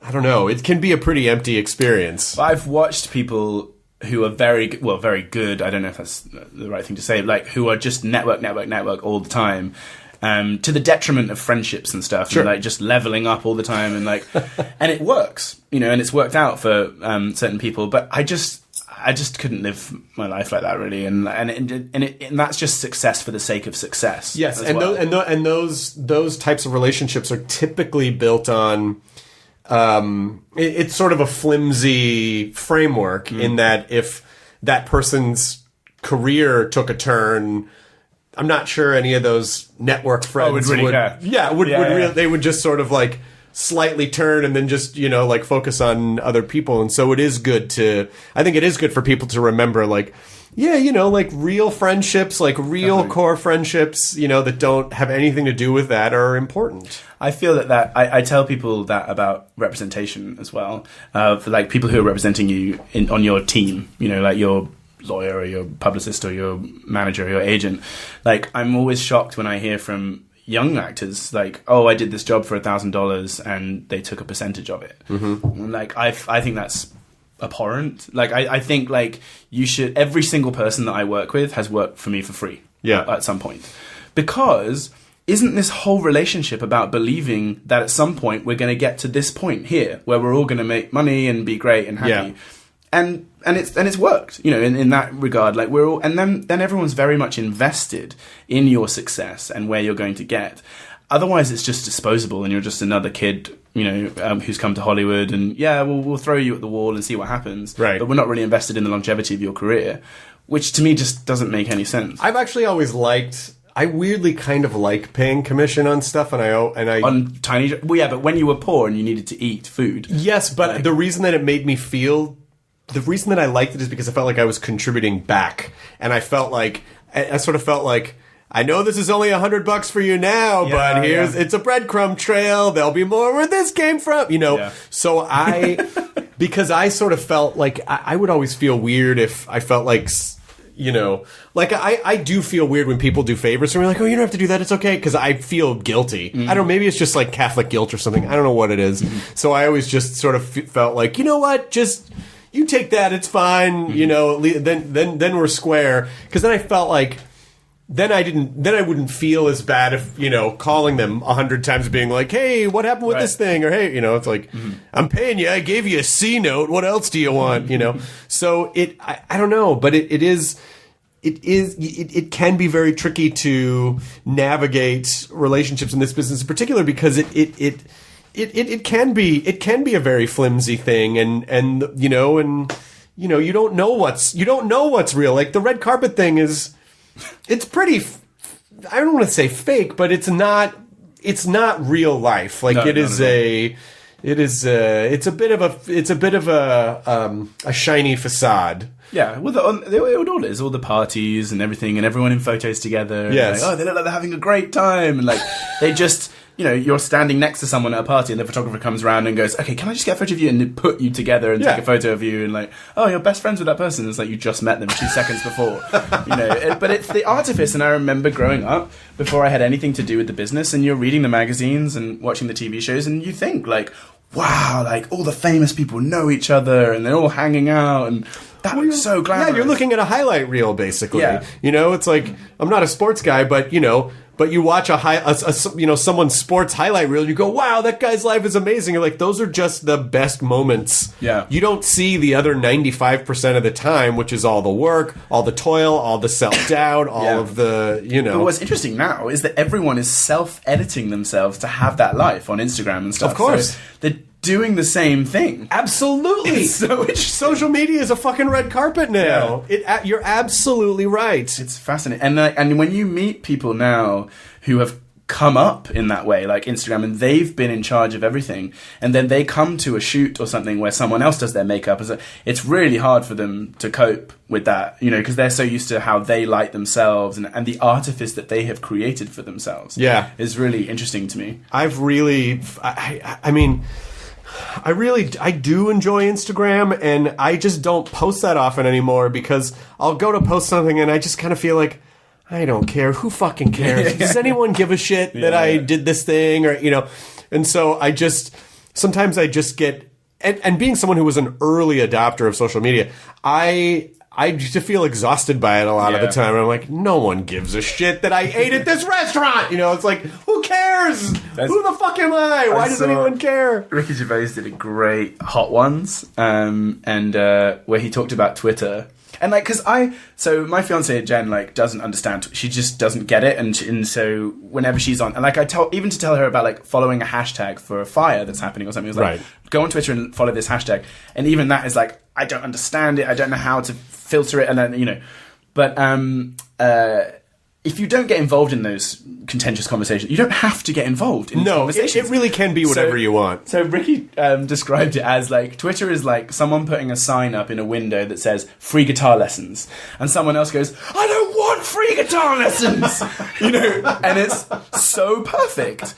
I don't know. It can be a pretty empty experience. I've watched people who are very good. I don't know if that's the right thing to say. Like, who are just network all the time, to the detriment of friendships and stuff. Sure. And like just leveling up all the time, and like, and it works, and it's worked out for certain people. But I just couldn't live my life like that, really, and that's just success for the sake of success. Yes, and those types of relationships are typically built on. It's sort of a flimsy framework in that if that person's career took a turn, I'm not sure any of those network friends would they would just sort of like slightly turn and then just, like focus on other people. And so I think it is good for people to remember, like, like real friendships, like real core friendships, that don't have anything to do with that are important. I feel that I tell people that about representation as well, for like people who are representing you on your team, like your lawyer or your publicist or your manager or your agent. Like, I'm always shocked when I hear from young actors, like, oh, I did this job for $1,000 and they took a percentage of it. Mm-hmm. Like, I think that's abhorrent. Like, I think like every single person that I work with has worked for me for free. At some point, because isn't this whole relationship about believing that at some point we're going to get to this point here where we're all going to make money and be great and happy, and it's worked, in that regard. Like, we're all, and then everyone's very much invested in your success and where you're going to get. Otherwise, it's just disposable, and you're just another kid, who's come to Hollywood, and we'll throw you at the wall and see what happens. Right. But we're not really invested in the longevity of your career, which to me just doesn't make any sense. I've actually always I weirdly kind of like paying commission on stuff, and I on tiny. Well, yeah, but when you were poor and you needed to eat food. Yes, but the reason that it made me feel, the reason that I liked it is because I felt like I was contributing back, and I sort of felt like, I know this is only $100 for you now, but it's a breadcrumb trail. There'll be more where this came from, So because I sort of felt like I would always feel weird if I felt like, like I do feel weird when people do favors for me, like, oh, you don't have to do that, it's okay, because I feel guilty. I don't know, maybe it's just like Catholic guilt or something. I don't know what it is. So I always just sort of felt like, you know what, just you take that, it's fine. Then we're square. Because then I felt like. Then I wouldn't feel as bad if, calling them 100 times being like, hey, what happened with this thing? Or, hey, it's like, I'm paying you. I gave you a C note. What else do you want? So I don't know, but it can be very tricky to navigate relationships in this business in particular, because it can be a very flimsy thing. And you don't know what's real. Like the red carpet thing it's pretty, I don't want to say fake, but it's not it's not real life. Like No, it is not at all. it's a bit of a shiny facade. Yeah, well, it all is all the parties and everything, and everyone in photos together. And Yes. like, oh, they look like they're having a great time, and like they just, you're standing next to someone at a party, and the photographer comes around and goes, "Okay, can I just get a photo of you?" And they put you together and Yeah. take a photo of you, and like, "Oh, you're best friends with that person." It's like you just met them 2 seconds before, But it's the artifice, and I remember growing up before I had anything to do with the business, and you're reading the magazines and watching the TV shows, and you think like, wow, like all the famous people know each other, and they're all hanging out, and that looks so glamorous. Yeah, you're looking at a highlight reel, basically. Yeah. It's like, I'm not a sports guy, but you watch someone's sports highlight reel, and you go, wow, that guy's life is amazing. You're like, those are just the best moments. Yeah. You don't see the other 95% of the time, which is all the work, all the toil, all the self-doubt, all Yeah. of the, But what's interesting now is that everyone is self-editing themselves to have that life on Instagram and stuff. Of course. So they're doing the same thing. Absolutely. It's so interesting. Social media is a fucking red carpet now. You're absolutely right. It's fascinating. And when you meet people now who have come up in that way, like Instagram, and they've been in charge of everything, and then they come to a shoot or something where someone else does their makeup, it's really hard for them to cope with that, because they're so used to how they light themselves and the artifice that they have created for themselves. Yeah. Is really interesting to me. I do enjoy Instagram, and I just don't post that often anymore because I'll go to post something and I just kind of feel like, I don't care. Who fucking cares? Does anyone give a shit that I did this thing? Or, and so sometimes I just get, and being someone who was an early adopter of social media, I used to feel exhausted by it a lot of the time. And I'm like, no one gives a shit that I ate at this restaurant. It's like, who cares? Who the fuck am I? Why does anyone care? Ricky Gervais did a great Hot Ones, where he talked about Twitter. And so my fiance Jen doesn't understand. She just doesn't get it, and so whenever she's on, and I tell her about following a hashtag for a fire that's happening or something. It was like, go on Twitter and follow this hashtag, and even that is like, I don't understand it. I don't know how to filter it, and then but if you don't get involved in those contentious conversations, you don't have to get involved in these conversations. It really can be whatever you want. So Ricky described it as Twitter is like someone putting a sign up in a window that says free guitar lessons, and someone else goes, I don't want free guitar lessons, and it's so perfect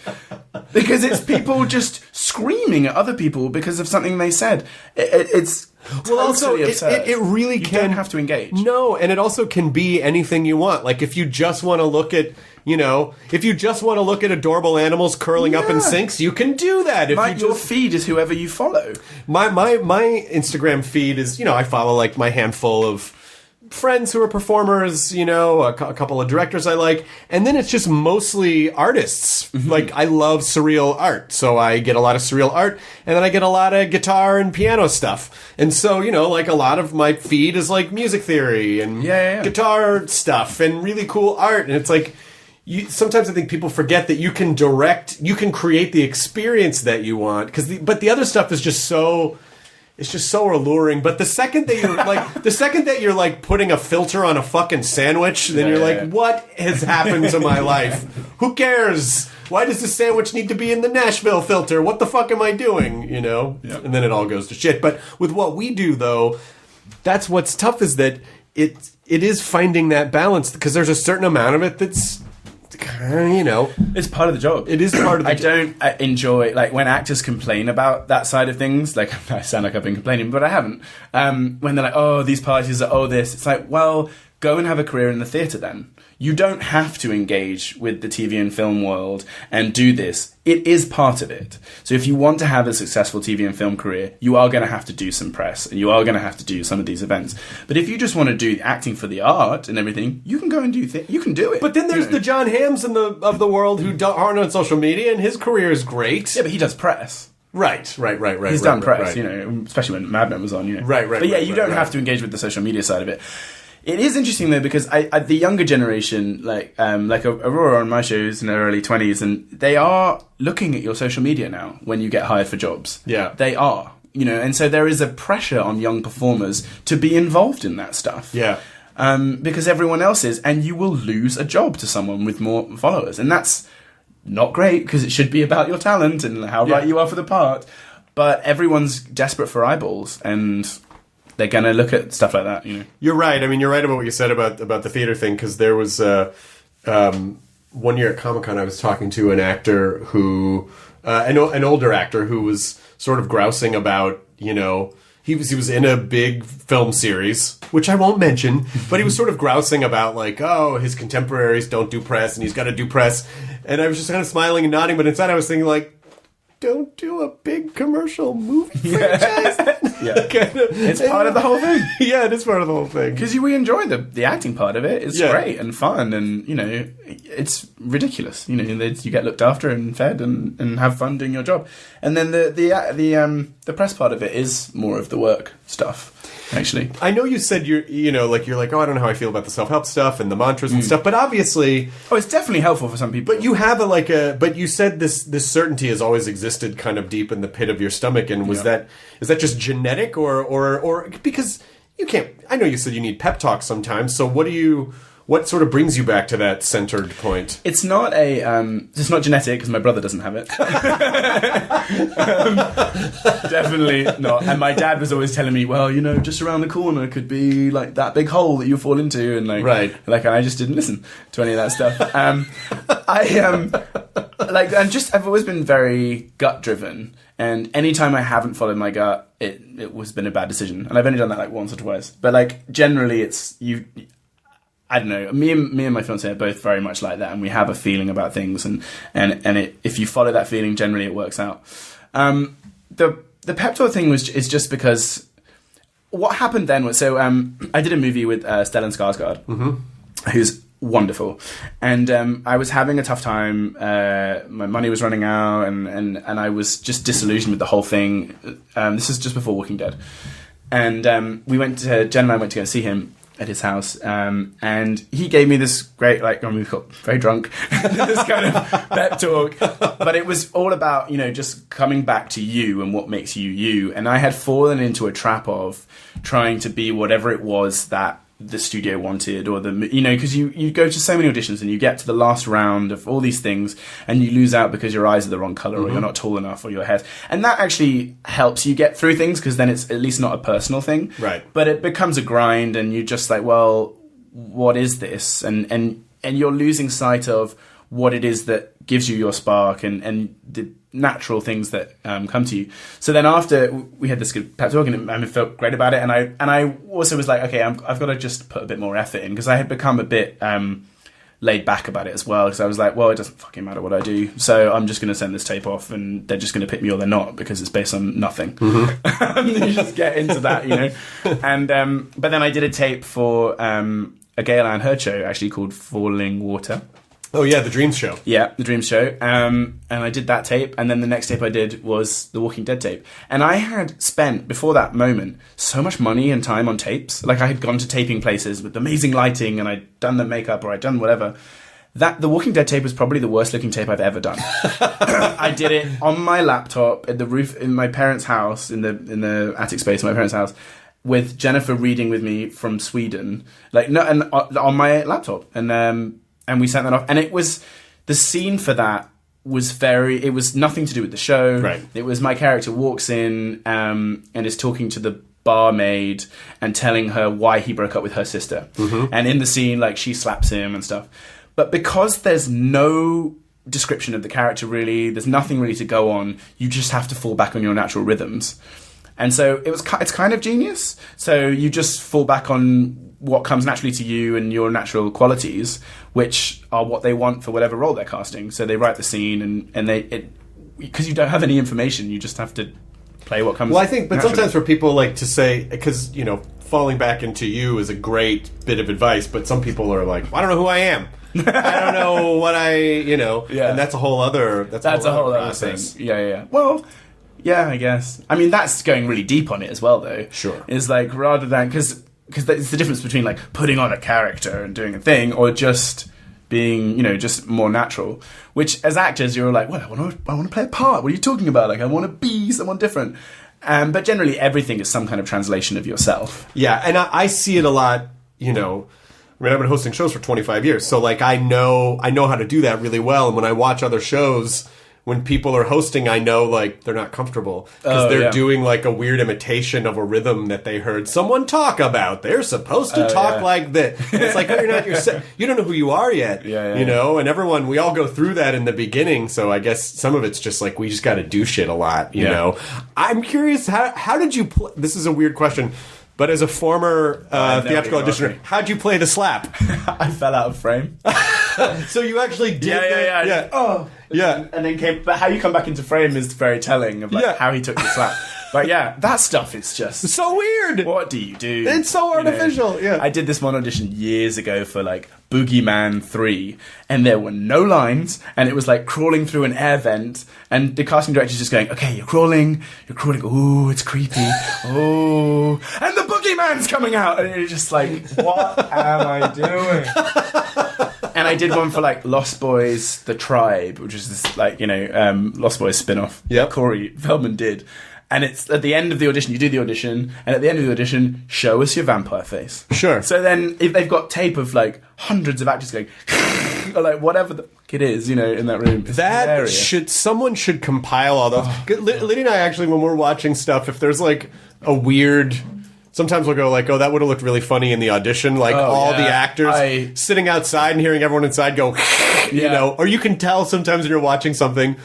because it's people just screaming at other people because of something they said. It's well, also, it really you can. don't have to engage. No, and it also can be anything you want. Like if you just want to look at, adorable animals curling up in sinks, you can do that. If Your feed is whoever you follow. My Instagram feed is, I follow my handful of friends who are performers, a couple of directors I like, and then it's just mostly artists. Mm-hmm. I love surreal art, so I get a lot of surreal art, and then I get a lot of guitar and piano stuff. And so, a lot of my feed is music theory and guitar stuff and really cool art, and it's sometimes I think people forget that you can create the experience that you want, but the other stuff is just so... It's just so alluring. But the second that you're putting a filter on a fucking sandwich, then you're what has happened to my life? Who cares? Why does the sandwich need to be in the Nashville filter? What the fuck am I doing? And then it all goes to shit. But with what we do, though, that's what's tough is that it is finding that balance, because there's a certain amount of it that's, it's part of the job. It is part of the job. I don't enjoy when actors complain about that side of things. I sound like I've been complaining, but I haven't. When they're like, oh, these parties are this, it's like, well, go and have a career in the theatre then. You don't have to engage with the TV and film world and do this. It is part of it. So if you want to have a successful TV and film career, you are going to have to do some press, and you are going to have to do some of these events. But if you just want to do acting for the art and everything, you can go and do you can do it. But then there's the John Hams of the world who aren't on social media, and his career is great. Yeah, but he does press. Right. He's done press, especially when Mad Men was on, Right. But yeah, you don't have to engage with the social media side of it. It is interesting though, because the younger generation, Aurora on my show is in her early 20s, and they are looking at your social media now when you get hired for jobs. Yeah. They are, and so there is a pressure on young performers to be involved in that stuff. Yeah. Because everyone else is, and you will lose a job to someone with more followers. And that's not great because it should be about your talent and how right you are for the part. But everyone's desperate for eyeballs, and they're going to look at stuff like that, you know. You're right. I mean, you're right about what you said about the theater thing, because there was one year at Comic-Con I was talking to an actor who, an older actor who was sort of grousing about, you know, he was in a big film series, which I won't mention, but he was sort of grousing about, like, oh, his contemporaries don't do press, and he's got to do press. And I was just kind of smiling and nodding, but inside I was thinking, like, don't do a big commercial movie franchise. It's part of the whole thing. Yeah, it is part of the whole thing. Because we enjoy the acting part of it. It's great and fun, and, you know, it's ridiculous. You know, you get looked after and fed and have fun doing your job. And then the press part of it is more of the work stuff. Actually, I know you said you're like, oh, I don't know how I feel about the self-help stuff and the mantras and stuff, but obviously, it's definitely helpful for some people. But you have but you said this certainty has always existed kind of deep in the pit of your stomach, and is that just genetic or because you can't? I know you said you need pep talks sometimes. So what sort of brings you back to that centered point? It's not it's not genetic, because my brother doesn't have it. Definitely not. And my dad was always telling me, well, you know, just around the corner could be like that big hole that you fall into, and and I just didn't listen to any of that stuff. I've always been very gut driven, and anytime I haven't followed my gut, it has been a bad decision. And I've only done that like once or twice. But like generally, it's you. I don't know. Me and my fiance are both very much like that, and we have a feeling about things, and if you follow that feeling, generally it works out. The pep talk thing is just because what happened then was I did a movie with Stellan Skarsgård, who's wonderful, and I was having a tough time. My money was running out, and I was just disillusioned with the whole thing. This is just before Walking Dead, and Jen and I went to go see him at his house, and he gave me this great, we got very drunk, this kind of pep talk, but it was all about, you know, just coming back to you and what makes you you. And I had fallen into a trap of trying to be whatever it was that the studio wanted, or because you go to so many auditions and you get to the last round of all these things and you lose out because your eyes are the wrong color, or you're not tall enough, or your hair, and that actually helps you get through things, because then it's at least not a personal thing, right? But it becomes a grind, and you're just like, well, what is this? And you're losing sight of what it is that gives you your spark and the natural things that come to you. So then after we had this good pep talk, and I felt great about it, and I also was like, okay, I've got to just put a bit more effort in, because I had become a bit laid back about it as well, because I was like, well, it doesn't fucking matter what I do, so I'm just going to send this tape off, and they're just going to pick me or they're not, because it's based on nothing. You just get into that, you know. And but then I did a tape for a Gail Ann Hurd show, actually, called Falling Water. Oh yeah, the Dreams show. Yeah, the Dreams show. And I did that tape, and then the next tape I did was the Walking Dead tape. And I had spent, before that moment, so much money and time on tapes. Like, I had gone to taping places with amazing lighting, and I'd done the makeup, or I'd done whatever. That the Walking Dead tape was probably the worst looking tape I've ever done. I did it on my laptop at the roof in my parents' house, in the attic space of my parents' house, with Jennifer reading with me from Sweden, on my laptop, and we sent that off, and it was, the scene for that was it was nothing to do with the show. Right. It was my character walks in and is talking to the barmaid and telling her why he broke up with her sister. And in the scene, like, she slaps him and stuff. But because there's no description of the character really, there's nothing really to go on, you just have to fall back on your natural rhythms. And so it's kind of genius. So you just fall back on what comes naturally to you and your natural qualities, which are what they want for whatever role they're casting. So they write the scene, and because you don't have any information, you just have to play what comes. Well, I think, but naturally. sometimes for people like to say, because, you know, falling back into you is a great bit of advice, but some people are like, well, I don't know who I am. I don't know what and that's a whole other thing. Yeah. Well, yeah, I guess. I mean, that's going really deep on it as well, though. Sure. It's like, rather than, because it's the difference between, like, putting on a character and doing a thing, or just being, just more natural. Which, as actors, you're like, well, I want to play a part. What are you talking about? Like, I want to be someone different. But generally, everything is some kind of translation of yourself. Yeah, and I see it a lot, I mean, I've been hosting shows for 25 years, so like I know how to do that really well. And when I watch other shows, when people are hosting, I know like they're not comfortable because they're doing like a weird imitation of a rhythm that they heard someone talk about. They're supposed to talk like that. And it's like, oh, you're not you don't know who you are yet, you know. And we all go through that in the beginning. So I guess some of it's just like we just got to do shit a lot, you know. I'm curious, how did you play? This is a weird question. But as a former theatrical auditioner, how'd you play the slap? I fell out of frame. So you actually did Yeah. Oh. Yeah. And then but how you come back into frame is very telling of like how he took the slap. But yeah, that stuff is just so weird. What do you do? It's so artificial. Yeah. I did this one audition years ago for like Boogeyman 3, and there were no lines, and it was like crawling through an air vent, and the casting director's just going, okay, you're crawling, ooh, it's creepy, oh, and the Boogeyman's coming out, and you're just like, what am I doing? And I did one for like Lost Boys, The Tribe, which is this like, Lost Boys spin-off that Corey Feldman did. And it's at the end of the audition, you do the audition, and at the end of the audition, show us your vampire face. Sure. So then, if they've got tape of like hundreds of actors going, or like whatever the fuck it is, in that room, it's hilarious. Someone should compile all those. Liddy and I actually, when we're watching stuff, if there's like a weird. Sometimes we'll go like, oh, that would have looked really funny in the audition. Like the actors sitting outside and hearing everyone inside go, or you can tell sometimes when you're watching something.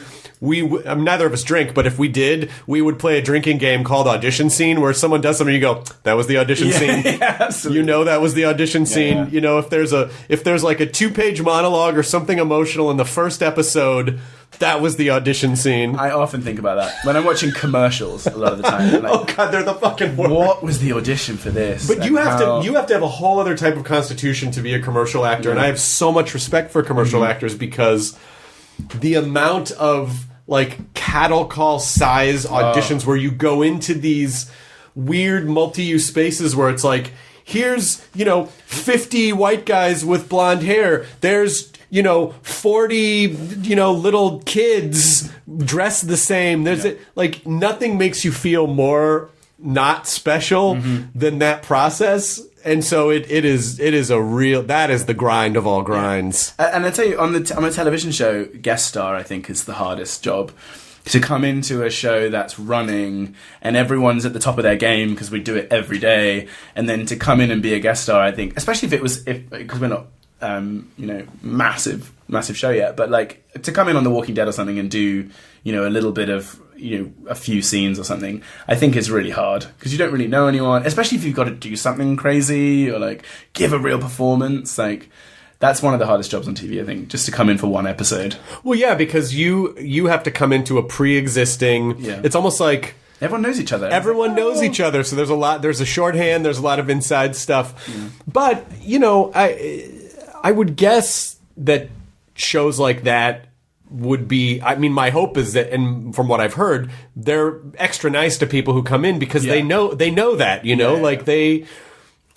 Neither of us drink, but if we did, we would play a drinking game called Audition Scene, where someone does something, you go, "That was the audition scene." Yeah, absolutely. That was the audition scene. Yeah. If there's like a 2-page monologue or something emotional in the first episode, that was the audition scene. I often think about that when I'm watching commercials. A lot of the time, like, oh god, they're the fucking worst. What was the audition for this? But you have to have a whole other type of constitution to be a commercial actor, and I have so much respect for commercial actors because the amount of like cattle call size auditions where you go into these weird multi-use spaces where it's like, here's 50 white guys with blonde hair, there's 40 little kids dressed the same, there's like nothing makes you feel more not special than that process. And so it is a real, that is the grind of all grinds. And I tell you, on a television show, guest star I think is the hardest job. To come into a show that's running and everyone's at the top of their game because we do it every day, and then to come in and be a guest star, I think, especially because we're not massive show yet, but like to come in on The Walking Dead or something and do a little bit of a few scenes or something, I think is really hard because you don't really know anyone, especially if you've got to do something crazy or like give a real performance. Like that's one of the hardest jobs on TV, I think, just to come in for one episode. Well, yeah, because you have to come into a pre-existing. Yeah. It's almost like everyone knows each other. Everyone knows each other, so there's a shorthand, there's a lot of inside stuff. Yeah. But I would guess that shows like that would be, I mean, my hope is that, and from what I've heard, they're extra nice to people who come in because they know that, like they,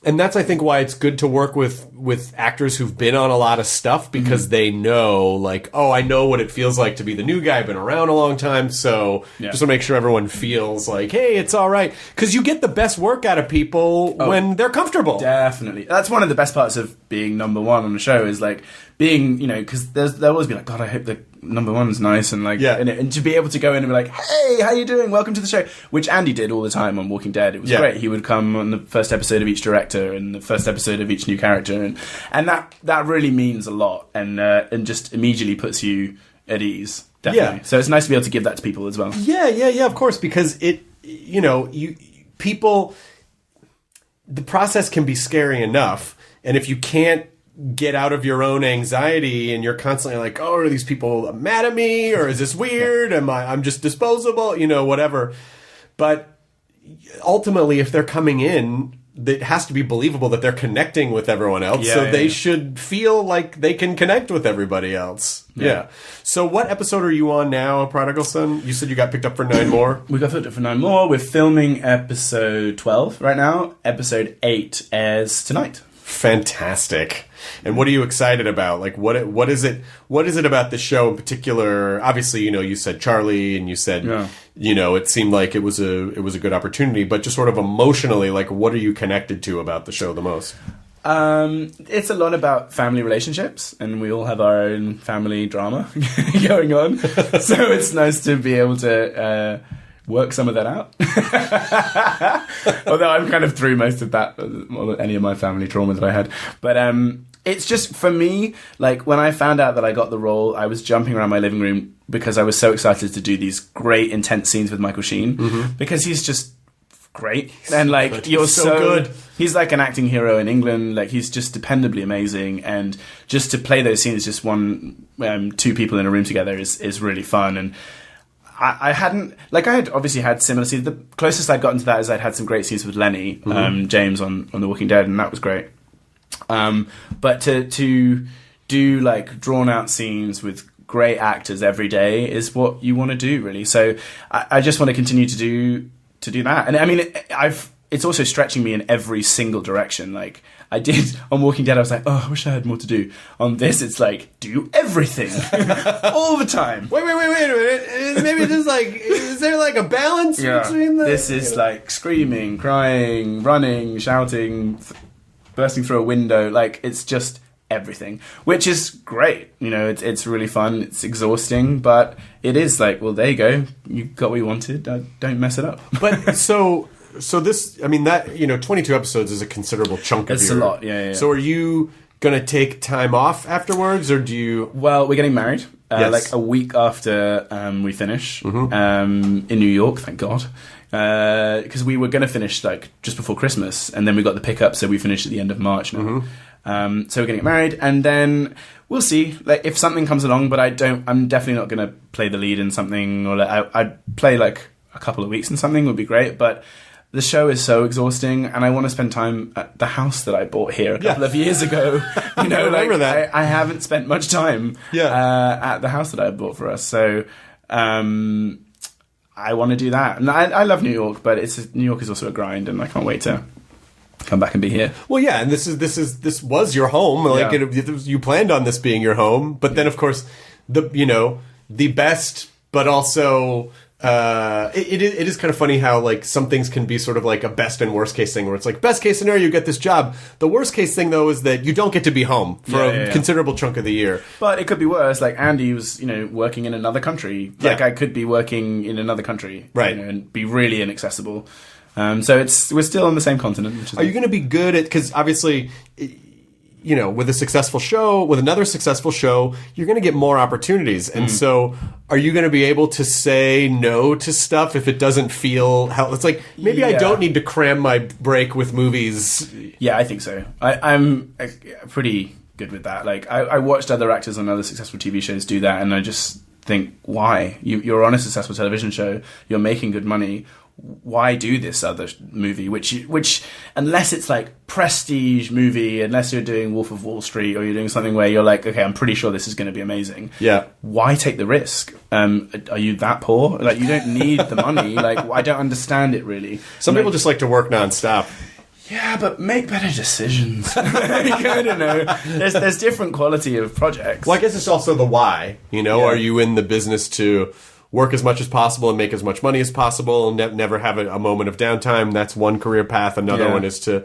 and that's, I think, why it's good to work with actors who've been on a lot of stuff because they know, like, oh, I know what it feels like to be the new guy, I've been around a long time, so just to make sure everyone feels like, hey, it's all right. Because you get the best work out of people when they're comfortable. Definitely. That's one of the best parts of being number one on the show is, like, being, because they'll always be like, God, I hope the number one's nice, and like, and to be able to go in and be like, hey, how you doing? Welcome to the show, which Andy did all the time on Walking Dead. It was great. He would come on the first episode of each director and the first episode of each new character, and that really means a lot, and just immediately puts you at ease. Definitely. Yeah. So it's nice to be able to give that to people as well. Yeah, of course, because people, the process can be scary enough, and if you can't get out of your own anxiety and you're constantly like, oh, are these people mad at me, or is this weird, I'm just disposable, whatever. But ultimately, if they're coming in, it has to be believable that they're connecting with everyone else, they should feel like they can connect with everybody else. Yeah. So what episode are you on now, Prodigal Son? You said you got picked up for 9 more? We got picked up for 9 more. We're filming episode 12 right now. Episode 8 airs tonight. Fantastic. And what are you excited about? Like, what is it about the show in particular? Obviously, you said Charlie, and you said, it seemed like it was a good opportunity, but just sort of emotionally, like, what are you connected to about the show the most? It's a lot about family relationships, and we all have our own family drama going on. So it's nice to be able to work some of that out. Although I'm kind of through most of that, any of my family trauma that I had. But it's just, for me, like, when I found out that I got the role, I was jumping around my living room because I was so excited to do these great, intense scenes with Michael Sheen, because he's just great. And, like, you're so good. He's like an acting hero in England. Like, he's just dependably amazing. And just to play those scenes, just two people in a room together is really fun. And I had obviously had similar scenes. The closest I'd gotten to that is I'd had some great scenes with Lenny, James on The Walking Dead, and that was great. But to do, like, drawn out scenes with great actors every day is what you want to do, really. So I just want to continue to do that. And I mean, it's also stretching me in every single direction. Like, I did on Walking Dead, I was like, oh, I wish I had more to do. On this, it's like, do everything all the time. Wait a minute. Maybe just like, is there like a balance between the... This is like screaming, crying, running, shouting, bursting through a window. Like, it's just everything, which is great. You know, it's really fun. It's exhausting, but it is like, well, there you go. You got what you wanted. Don't mess it up. But so this, I mean, that, 22 episodes is a considerable chunk of It's a lot, yeah. So are you going to take time off afterwards, or do you... Well, we're getting married, Yes. like a week after we finish, in New York, thank God. Because we were going to finish, like, just before Christmas, and then we got the pickup, so we finished at the end of March now. So we're going to get married, and then we'll see, like, if something comes along, but I'm definitely not going to play the lead in something, or I'd play, like, a couple of weeks in something would be great, but the show is so exhausting, and I want to spend time at the house that I bought here a couple of years ago. You know, I remember that. I haven't spent much time at the house that I bought for us, so I want to do that. And I love New York, but New York is also a grind, and I can't wait to come back and be here. Well, yeah, and this was your home. Like, you planned on this being your home, but then, of course, the best, but also... It is kind of funny how, like, some things can be sort of like a best and worst case thing, where it's like, best case scenario, you get this job. The worst case thing, though, is that you don't get to be home for a considerable chunk of the year. But it could be worse. Like, Andy was, working in another country. Like, I could be working in another country. Right. And be really inaccessible. So we're still on the same continent. Which is Are you going to be good at, because obviously... with another successful show, you're going to get more opportunities. And so are you going to be able to say no to stuff if it doesn't feel it's like, maybe I don't need to cram my break with movies. Yeah, I think so. I'm pretty good with that. Like, I watched other actors on other successful TV shows do that, and I just think, why? You're on a successful television show, you're making good money. Why do this other movie, which unless it's like prestige movie, unless you're doing Wolf of Wall Street, or you're doing something where you're like, okay, I'm pretty sure this is going to be amazing. Yeah. Why take the risk? Are you that poor? Like, you don't need the money. Like, I don't understand it, really. Some people just like to work nonstop. Yeah, but make better decisions. I don't know. There's different quality of projects. Well, I guess it's also the why. Are you in the business to work as much as possible and make as much money as possible and never have a moment of downtime? That's one career path. Another one is to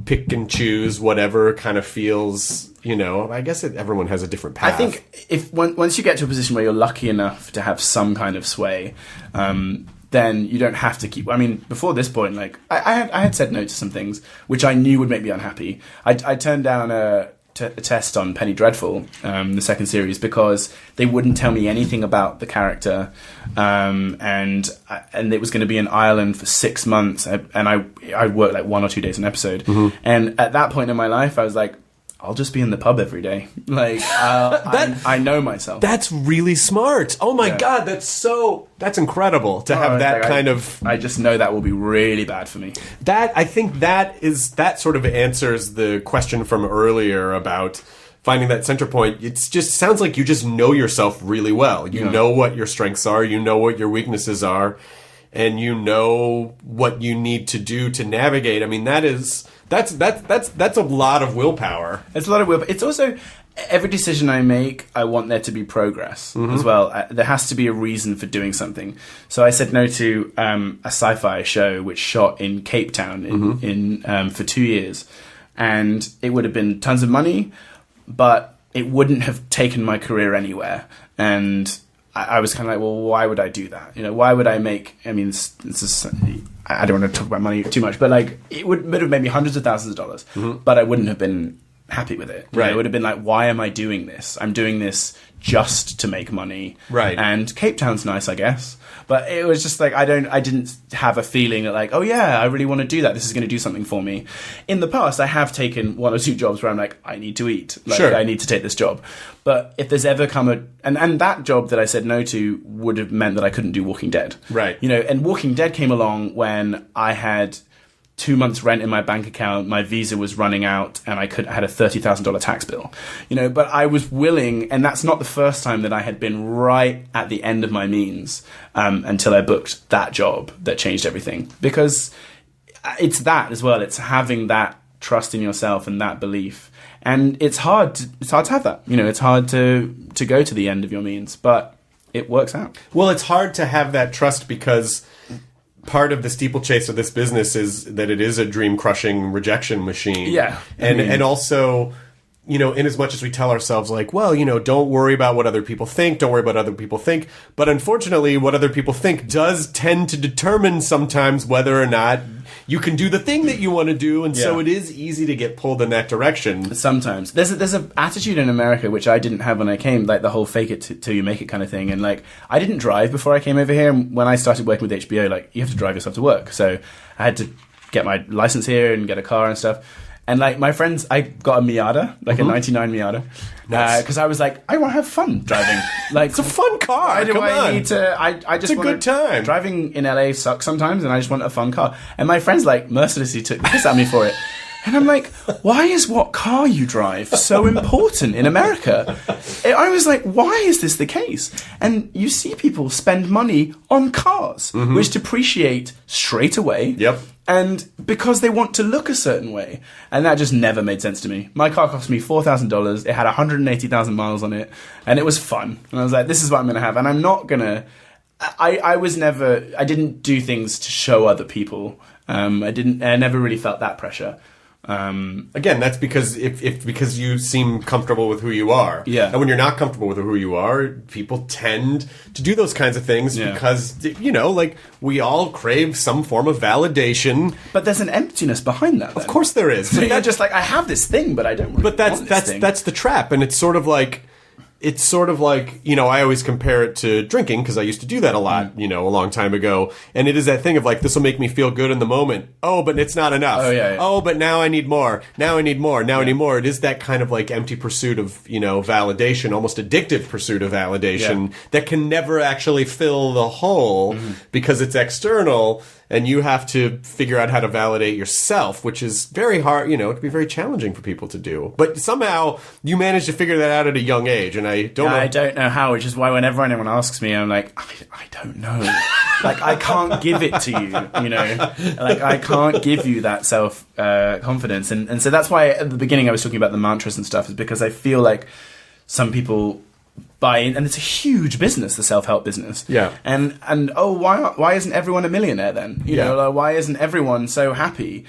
pick and choose whatever kind of feels, I guess everyone has a different path. I think once you get to a position where you're lucky enough to have some kind of sway, then you don't have to keep... I mean, before this point, like, I had said no to some things which I knew would make me unhappy. I turned down a test on Penny Dreadful, the second series, because they wouldn't tell me anything about the character, and it was going to be in Ireland for 6 months, and I worked like 1 or 2 days an episode, and at that point in my life, I was like, I'll just be in the pub every day. Like, I know myself. That's really smart. Oh my God, that's incredible to have that kind of... I just know that will be really bad for me. I think that sort of answers the question from earlier about finding that center point. It just sounds like you just know yourself really well. You know what your strengths are, you know what your weaknesses are, and you know what you need to do to navigate. I mean, that's a lot of willpower. It's a lot of willpower. It's also, every decision I make, I want there to be progress as well. There has to be a reason for doing something. So I said no to a sci-fi show which shot in Cape Town in for 2 years. and it would have been tons of money, but it wouldn't have taken my career anywhere. And I was kind of like, well, why would I do that? Why would I make? I mean, it's just, I don't want to talk about money too much, but like it would have made me hundreds of thousands of dollars, but I wouldn't have been happy with it. Right. It would have been like, why am I doing this? I'm doing this just to make money. Right. And Cape Town's nice, I guess. But it was just like, I didn't have a feeling that like, oh yeah, I really want to do that. This is going to do something for me. In the past, I have taken 1 or 2 jobs where I'm like, I need to eat. Like, sure. I need to take this job. But if there's ever come and that job that I said no to would have meant that I couldn't do Walking Dead. Right. And Walking Dead came along when I had 2 months rent in my bank account, my visa was running out, and I had a $30,000 tax bill. But I was willing, and that's not the first time that I had been right at the end of my means until I booked that job that changed everything. Because it's that as well. It's having that trust in yourself and that belief. And it's hard to have that. It's hard to go to the end of your means, but it works out. Well, it's hard to have that trust because part of the steeplechase of this business is that it is a dream-crushing rejection machine. Yeah. And also, in as much as we tell ourselves, like, well, don't worry about what other people think, don't worry about what other people think. But unfortunately, what other people think does tend to determine sometimes whether or not you can do the thing that you want to do. And so it is easy to get pulled in that direction. Sometimes. There's an attitude in America, which I didn't have when I came, like the whole fake it till you make it kind of thing. And like, I didn't drive before I came over here. And when I started working with HBO, like, you have to drive yourself to work. So I had to get my license here and get a car and stuff. And like my friends, I got a Miata, like a 99 Miata, because I was like, I want to have fun driving. Like, it's a fun car. Why do Come I on. need to? I just It's a want good time. Driving in LA sucks sometimes, and I just want a fun car. And my friends like mercilessly took the piss at me for it. And I'm like, why is what car you drive so important in America? I was like, why is this the case? And you see people spend money on cars, which depreciate straight away. Yep. And because they want to look a certain way. And that just never made sense to me. My car cost me $4,000. It had 180,000 miles on it. And it was fun. And I was like, this is what I'm going to have. And I'm not going to... I didn't do things to show other people. I never really felt that pressure. Again, that's because because you seem comfortable with who you are. Yeah. And when you're not comfortable with who you are, people tend to do those kinds of things because, like, we all crave some form of validation. But there's an emptiness behind that. Then. Of course there is. So you're just like, I have this thing, but I don't really want this thing. That's the trap. And it's sort of like, I always compare it to drinking because I used to do that a lot, a long time ago. And it is that thing of like, this will make me feel good in the moment. Oh, but it's not enough. Oh, yeah. Oh, but now I need more. Now I need more. Now I need more. It is that kind of like empty pursuit of, validation, almost addictive pursuit of validation that can never actually fill the hole because it's external. And you have to figure out how to validate yourself, which is very hard, it can be very challenging for people to do. But somehow you managed to figure that out at a young age, and I don't know. I don't know how, which is why whenever anyone asks me, I'm like, I don't know. Like, I can't give it to you, Like, I can't give you that self-confidence. And so that's why at the beginning I was talking about the mantras and stuff, is because I feel like some people... buy in, and it's a huge business, the self-help business. Yeah. And why isn't everyone a millionaire then? Why isn't everyone so happy?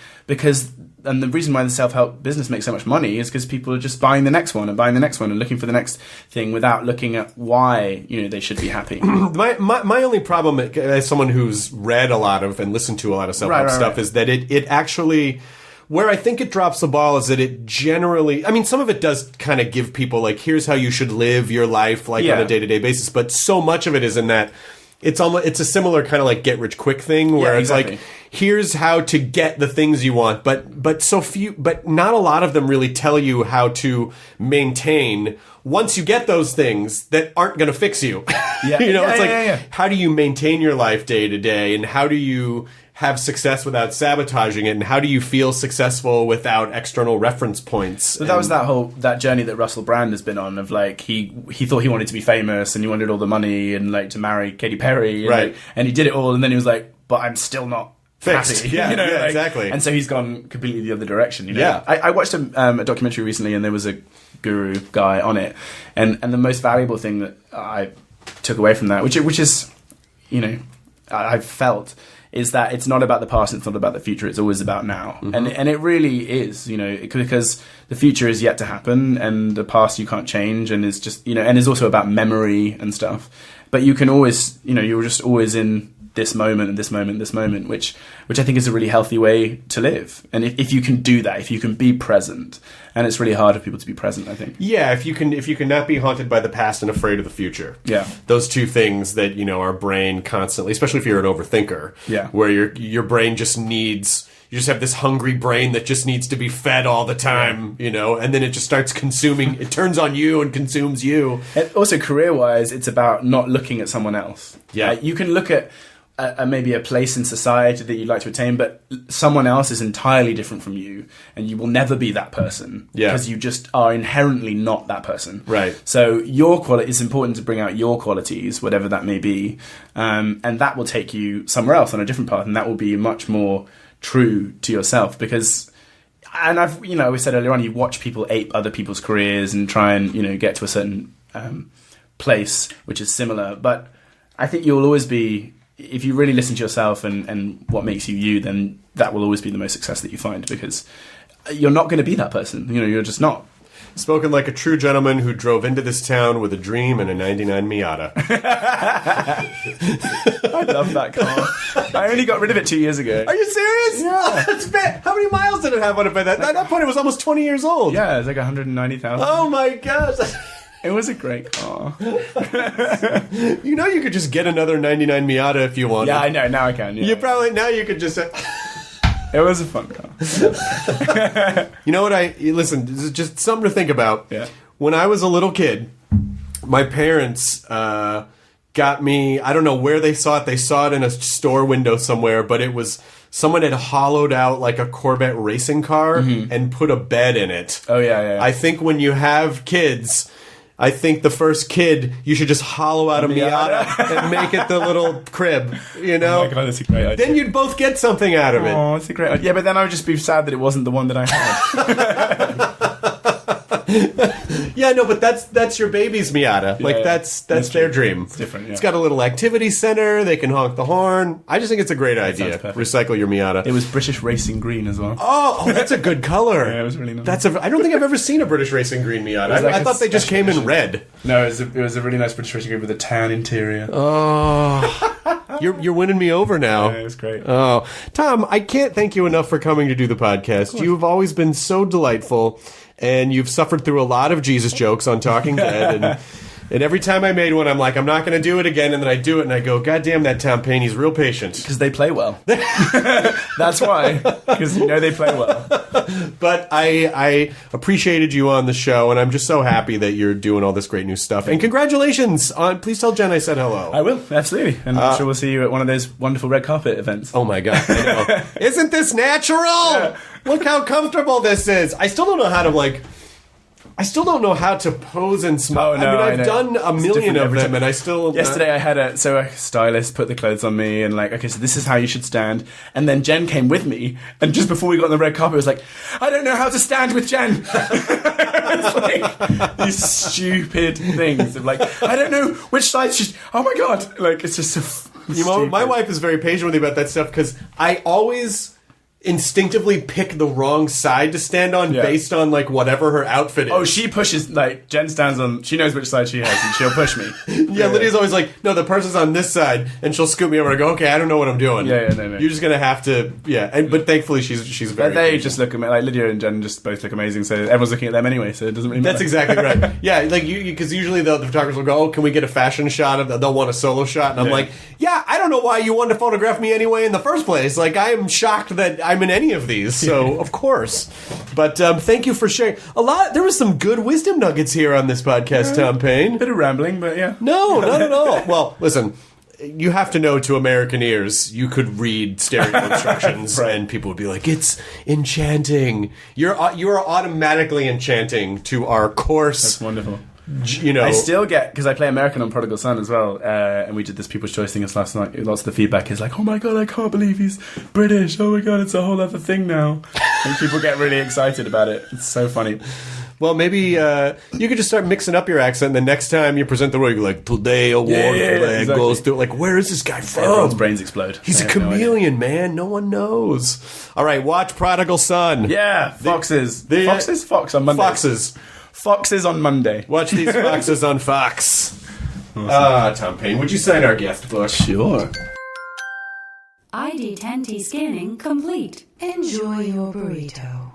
And the reason why the self-help business makes so much money is because people are just buying the next one and buying the next one and looking for the next thing without looking at why, they should be happy. My only problem as someone who's read a lot of and listened to a lot of self-help stuff is that it actually... Where I think it drops the ball is that it generally... I mean, some of it does kind of give people, like, here's how you should live your life, like, on a day-to-day basis. But so much of it is in that... It's a similar kind of, like, get-rich-quick thing, where it's like, here's how to get the things you want. But so few... But not a lot of them really tell you how to maintain... Once you get those things that aren't going to fix you. How do you maintain your life day to day? And how do you... have success without sabotaging it, and how do you feel successful without external reference points? So that was that journey that Russell Brand has been on, of like he thought he wanted to be famous and he wanted all the money and like to marry Katy Perry, and, right? And he did it all, and then he was like, but I'm still not fixed. Happy, exactly. And so he's gone completely the other direction. Yeah. I watched a documentary recently, and there was a guru guy on it, and the most valuable thing that I took away from that, which is, I felt, is that it's not about the past, it's not about the future, it's always about now. And it really is, because the future is yet to happen, and the past you can't change, and it's just, and it's also about memory and stuff. But you can always, you're just always in this moment and this moment and this moment, which I think is a really healthy way to live. And if you can do that, if you can be present, and it's really hard for people to be present, I think. Yeah, if you can not be haunted by the past and afraid of the future. Yeah. Those two things that, our brain constantly, especially if you're an overthinker. Yeah. Where your brain just needs, you just have this hungry brain that just needs to be fed all the time, and then it just starts consuming, it turns on you and consumes you. And also career-wise, it's about not looking at someone else. Yeah. You can look at maybe a place in society that you'd like to attain, but someone else is entirely different from you, and you will never be that person because you just are inherently not that person. Right. So it's important to bring out your qualities, whatever that may be, and that will take you somewhere else on a different path, and that will be much more true to yourself. Because, and I've, we said earlier on, you watch people ape other people's careers and try and, get to a certain place which is similar, but I think you'll always be, if you really listen to yourself and what makes you you, then that will always be the most success that you find, because you're not going to be that person. You're just not. Spoken like a true gentleman who drove into this town with a dream and a 99 Miata. I love that car. I only got rid of it 2 years ago. Are you serious? Yeah. That's bad. How many miles did it have on it by that? At that point, it was almost 20 years old. Yeah, it was like 190,000. Oh my gosh. It was a great car. You could just get another 99 Miata if you wanted. Yeah, I know. Now I can. Yeah. Now you could just say... It was a fun car. You know what listen, this is just something to think about. Yeah. When I was a little kid, my parents got me, I don't know where they saw it. They saw it in a store window somewhere, but it was, someone had hollowed out like a Corvette racing car and put a bed in it. Oh, yeah. I think when you have kids, I think the first kid, you should just hollow out a Miata and make it the little crib, Oh my God, that's a great idea. Then you'd both get something out of it. Oh, that's a great idea. Yeah, but then I would just be sad that it wasn't the one that I had. Yeah, no, but that's your baby's Miata. Like, that's their dream. It's different, yeah. It's got a little activity center. They can honk the horn. I just think it's a great idea. Recycle your Miata. It was British Racing Green as well. Oh, that's a good color. Yeah, it was really nice. I don't think I've ever seen a British Racing Green Miata. Like I thought they just came in red. No, it was a really nice British Racing Green with a tan interior. Oh, you're winning me over now. Yeah, it was great. Oh, Tom, I can't thank you enough for coming to do the podcast. You've always been so delightful, and you've suffered through a lot of Jesus jokes on Talking Dead, and every time I made one, I'm like, I'm not going to do it again, and then I do it, and I go, God damn that Tom Payne, he's real patient. Because they play well. That's why. Because they play well. But I appreciated you on the show, and I'm just so happy that you're doing all this great new stuff. And congratulations on, please tell Jen I said hello. I will, absolutely. And I'm sure we'll see you at one of those wonderful red carpet events. Oh my God, I know. Isn't this natural? Yeah. Look how comfortable this is. I still don't know how to pose and smile. Oh, no, I've done a million of them, and I still... Yesterday I had a stylist put the clothes on me, and like, okay, so this is how you should stand. And then Jen came with me, and just before we got on the red carpet, it was like, I don't know how to stand with Jen. It's like these stupid things of like, I don't know which side she's... Oh my God. Like, it's just so my wife is very patient with me about that stuff, because I always... instinctively pick the wrong side to stand on based on like whatever her outfit is. Oh, she pushes, like, Jen stands on, she knows which side she has, and she'll push me. Lydia's always like, no, the person's on this side, and she'll scoop me over and go, okay, I don't know what I'm doing. No. You're just gonna have to, but thankfully she's very they patient. just look amazing, like Lydia and Jen just both look amazing, so everyone's looking at them anyway, so it doesn't really matter. That's exactly right. Yeah, like because usually the photographers will go, oh, can we get a fashion shot of they'll want a solo shot, and I'm like, yeah, I don't know why you wanted to photograph me anyway in the first place. Like, I am shocked that I'm in any of these. So, of course. But thank you for sharing. There was some good wisdom nuggets here on this podcast, Tom Payne. Bit of rambling, but yeah. No, not at all. Well, listen, you have to know, to American ears, you could read stereo instructions and people would be like, it's enchanting. You are automatically enchanting to our course. That's wonderful. I still get, because I play American on Prodigal Son as well, and we did this People's Choice thing last night. Lots of the feedback is like, oh my God, I can't believe he's British. Oh my God, it's a whole other thing now. And people get really excited about it. It's so funny. Well, maybe you could just start mixing up your accent. The next time you present the role, you're like, today a war goes to... Like, where is this guy from? Everyone's brains explode. He's a chameleon, man. No one knows. All right, watch Prodigal Son. Yeah, Foxes. Fox on Monday. Foxes on Monday. Watch these foxes on Fox. Tom Payne, would you sign our guest book? Sure. ID10T scanning complete. Enjoy your burrito.